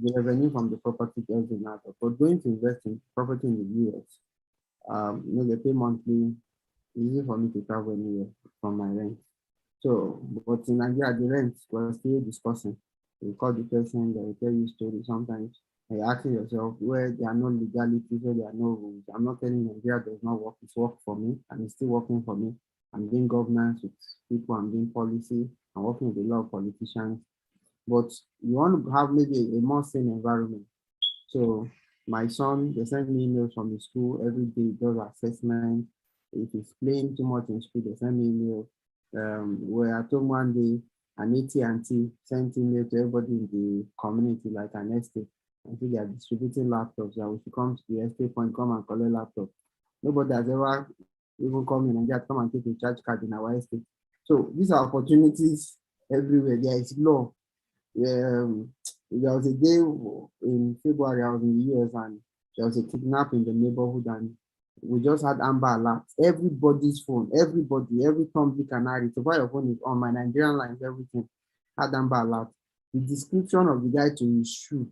the revenue from the property doesn't matter. But going to invest in property in the US, they pay monthly. It's easy for me to travel anywhere from my rent. So, but in Nigeria, the rent, we're still discussing. You call the person, they will tell you stories sometimes. And you're asking yourself where there are no legalities, where there are no rules. I'm not telling Nigeria does not work, it's work for me, and it's still working for me. I'm doing governance with people, I'm doing policy, I'm working with a lot of politicians. But you want to have maybe a more sane environment. So my son, they send me emails from the school every day, does assessment. If he's playing too much in school, they send me email. Where I told one day, an AT&T sent email to everybody in the community, like an estate. I think they are distributing laptops. That we should come to the estate point, come and collect laptop. Nobody has ever even come in and just come and take a charge card in our estate. So these are opportunities everywhere. There is law. There was a day in February, I was in the US, and there was a kidnap in the neighborhood, and we just had Amber Alerts. Everybody's phone, every Tom, Dick, and Harry. So while your phone is on, my Nigerian lines, everything had Amber Alert. The description of the guy to his shoe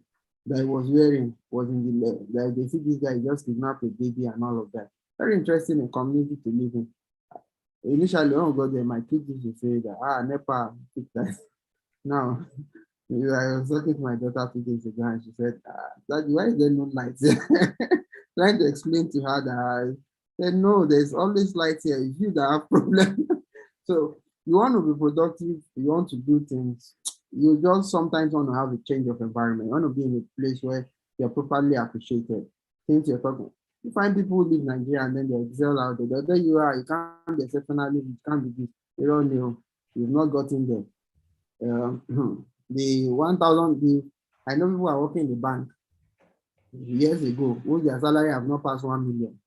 that he was wearing was in the like they see this guy just kidnapped a baby and all of that. Very interesting in community to live in. Initially, when I got there, my kids used to say that NEPA picked that. Now, I was talking to my daughter 2 days ago, and she said, Daddy, why is there no lights? Trying to explain to her that I said, no, there's always light here. It's you that have problem. So you want to be productive, you want to do things. You just sometimes want to have a change of environment. You want to be in a place where you're properly appreciated. Things you're talking. You find people who live in Nigeria and then they excel out there. There you are, you can't be exceptionally, you can't be this. You don't know. You've not gotten there. The 1,000, I know people are working in the bank years ago, who their salary have not passed 1 million.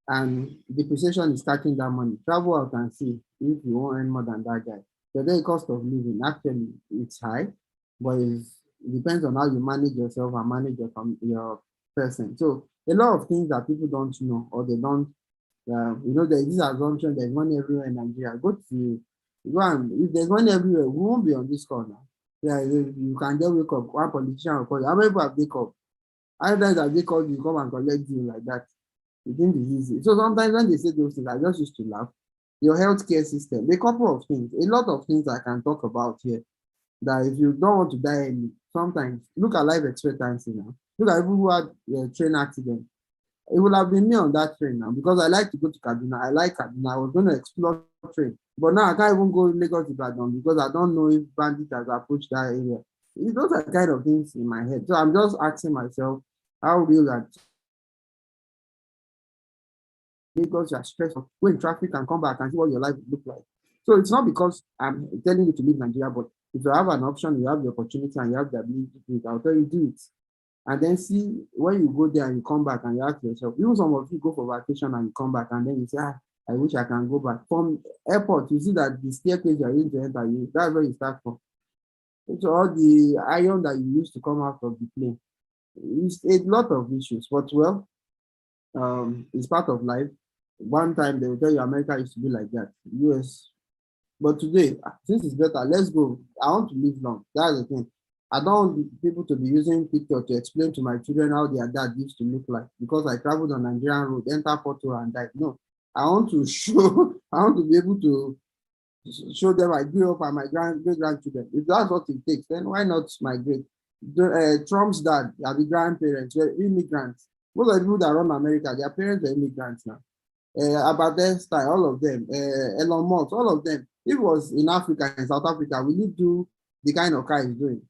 And depreciation is catching that money. Travel out and see if you won't earn more than that guy. The day cost of living, actually, it's high, but it depends on how you manage yourself and manage your person. So a lot of things that people don't know, or they don't, there's this assumption there's money everywhere in Nigeria. Go and, if there's money everywhere, we won't be on this corner. Yeah, you can just wake up, one politician will call you. How many people have they called? How many times have they called you, come and collect you like that? You think it's easy. So sometimes when they say those things, I just used to laugh. Your healthcare system, a couple of things, a lot of things I can talk about here. That if you don't want to die, sometimes look at life expectancy now. Look at people who had a train accident. It would have been me on that train now because I like to go to Kaduna. I like Kaduna. I was going to explore train, but now I can't even go Lagos to Kaduna because I don't know if bandits has approached that area. Those are kind of things in my head. So I'm just asking myself, how real that Lagos, you're stressed, go in traffic and come back and see what your life would look like. So it's not because I'm telling you to leave Nigeria, but if you have an option, you have the opportunity and you have the ability to do it, I'll tell you do it. And then see when you go there and you come back and you ask yourself, even some of you go for vacation and you come back and then you say, I wish I can go back. From airport, you see that the staircase you're going to enter, that's where you start from. So all the iron that you used to come out of the plane, it's a lot of issues, but well, it's part of life. One time they will tell you America used to be like that, US. But today, since it's better, let's go. I want to live long. That's the thing. I don't want people to be using picture to explain to my children how their dad used to look like because I traveled on Nigerian road, enter Porto and died. No, I want to show, I want to be able to show them I grew up and my great-grandchildren. If that's what it takes, then why not migrate? Trump's dad, the grandparents were immigrants. Most of the people that run America, their parents are immigrants now. about their style, all of them, Elon Musk, all of them. If it was in Africa, in South Africa, we need to do the kind of car he's doing.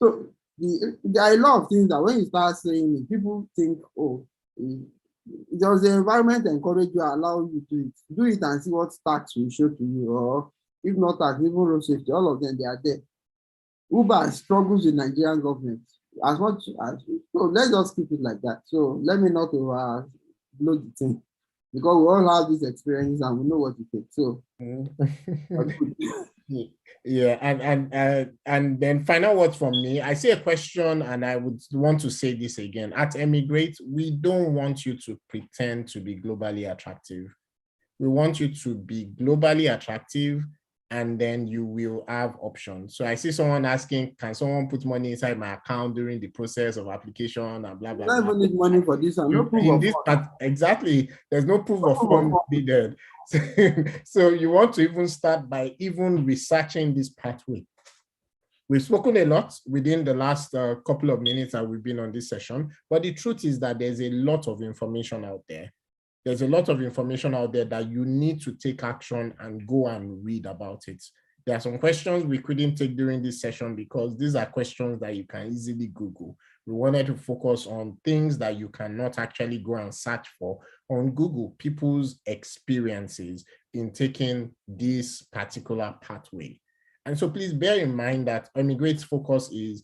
So there are a lot of things that when you start saying it, people think, oh, does the environment encourage you, allow you to do it and see what tax will show to you, or if not tax, even road safety, all of them, they are there. Uber struggles with Nigerian government as much as, so let's just keep it like that. So let me not overload the thing, because we all have this experience and we know what it takes. So yeah, and then final words from me. I see a question, and I would want to say this again. At Emigrate, we don't want you to pretend to be globally attractive. We want you to be globally attractive, and then you will have options. So I see someone asking, can someone put money inside my account during the process of application and blah, blah, blah. I don't even need money for this and no proof In of this fund. part, exactly, there's no proof of fund needed. So you want to even start by even researching this pathway. We've spoken a lot within the last couple of minutes that we've been on this session, but the truth is that there's a lot of information out there. There's a lot of information out there that you need to take action and go and read about it. There are some questions we couldn't take during this session because these are questions that you can easily Google. We wanted to focus on things that you cannot actually go and search for on Google, people's experiences in taking this particular pathway. And so please bear in mind that Emigrate's focus is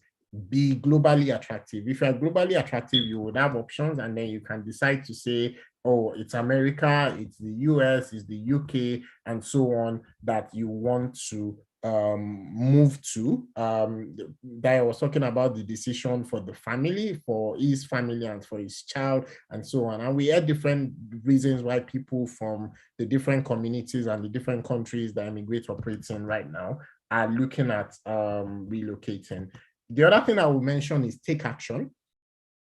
be globally attractive. If you're globally attractive, you would have options, and then you can decide to say, oh, it's America, it's the US, it's the UK, and so on, that you want to move to. That I was talking about the decision for the family, for his family and for his child, and so on. And we had different reasons why people from the different communities and the different countries that Emigrate operates in right now are looking at relocating. The other thing I will mention is take action.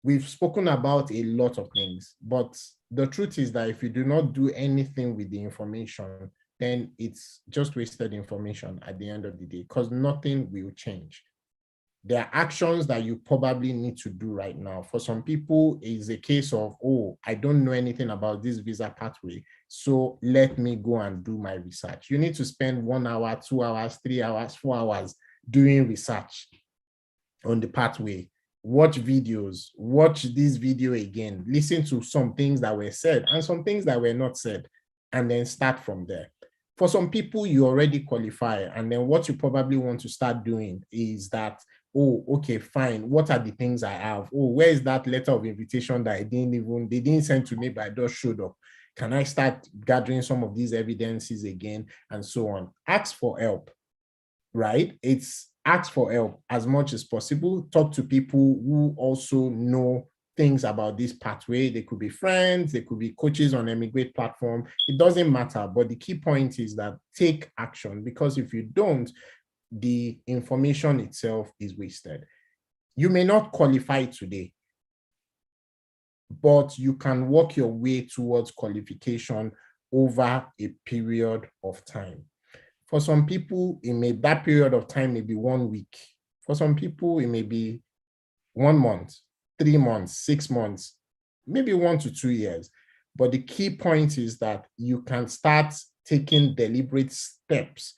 We've spoken about a lot of things, but the truth is that if you do not do anything with the information, then it's just wasted information at the end of the day, because nothing will change. There are actions that you probably need to do right now. For some people, it's a case of, oh, I don't know anything about this visa pathway, so let me go and do my research. You need to spend 1 hour, 2 hours, 3 hours, 4 hours doing research on the pathway. Watch videos, watch this video again, listen to some things that were said and some things that were not said, and then start from there. For some people, you already qualify, and then what you probably want to start doing is that, oh, okay, fine, what are the things I have? Oh, where is that letter of invitation that they didn't send to me, but I just showed up? Can I start gathering some of these evidences again, and so on? Ask for help, right? It's ask for help as much as possible. Talk to people who also know things about this pathway. They could be friends, they could be coaches on Emigrate platform. It doesn't matter, but the key point is that take action, because if you don't, the information itself is wasted. You may not qualify today, but you can work your way towards qualification over a period of time. For some people, that period of time may be 1 week. For some people, it may be 1 month, 3 months, 6 months, maybe 1 to 2 years. But the key point is that you can start taking deliberate steps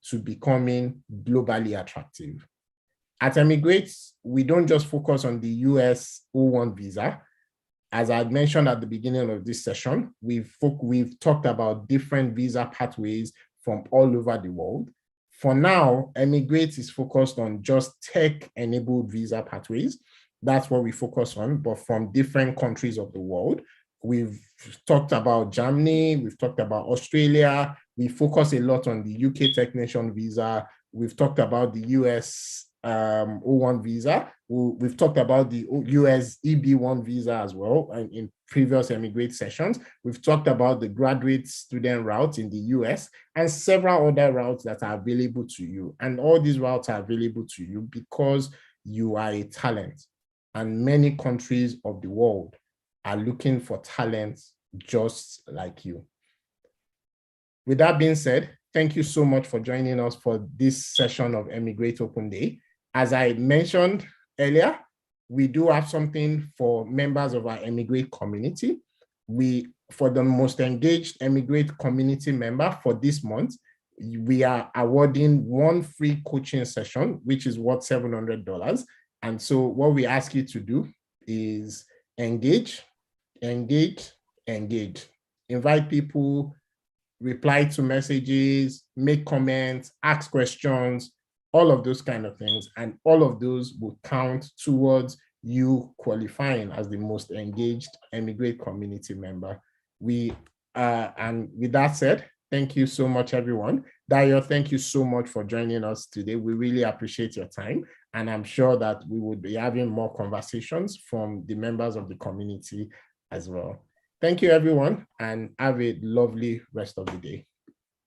to becoming globally attractive. At Emigrate, we don't just focus on the US O1 visa. As I mentioned at the beginning of this session, we've talked about different visa pathways from all over the world. For now, Emigrate is focused on just tech-enabled visa pathways. That's what we focus on, but from different countries of the world. We've talked about Germany, we've talked about Australia, we focus a lot on the UK Technician visa, we've talked about the US O1 visa, we've talked about the US EB1 visa as well in previous Emigrate sessions. We've talked about the graduate student route in the US and several other routes that are available to you. And all these routes are available to you because you are a talent, and many countries of the world are looking for talents just like you. With that being said, thank you so much for joining us for this session of Emigrate Open Day. As I mentioned earlier, we do have something for members of our Emigrate community. for the most engaged Emigrate community member for this month, we are awarding one free coaching session, which is worth $700. And so what we ask you to do is engage, engage, engage. Invite people, reply to messages, make comments, ask questions, all of those kind of things. And all of those will count towards you qualifying as the most engaged Emigrate community member. And with that said, thank you so much, everyone. Dayo, thank you so much for joining us today. We really appreciate your time. And I'm sure that we would be having more conversations from the members of the community as well. Thank you, everyone, and have a lovely rest of the day.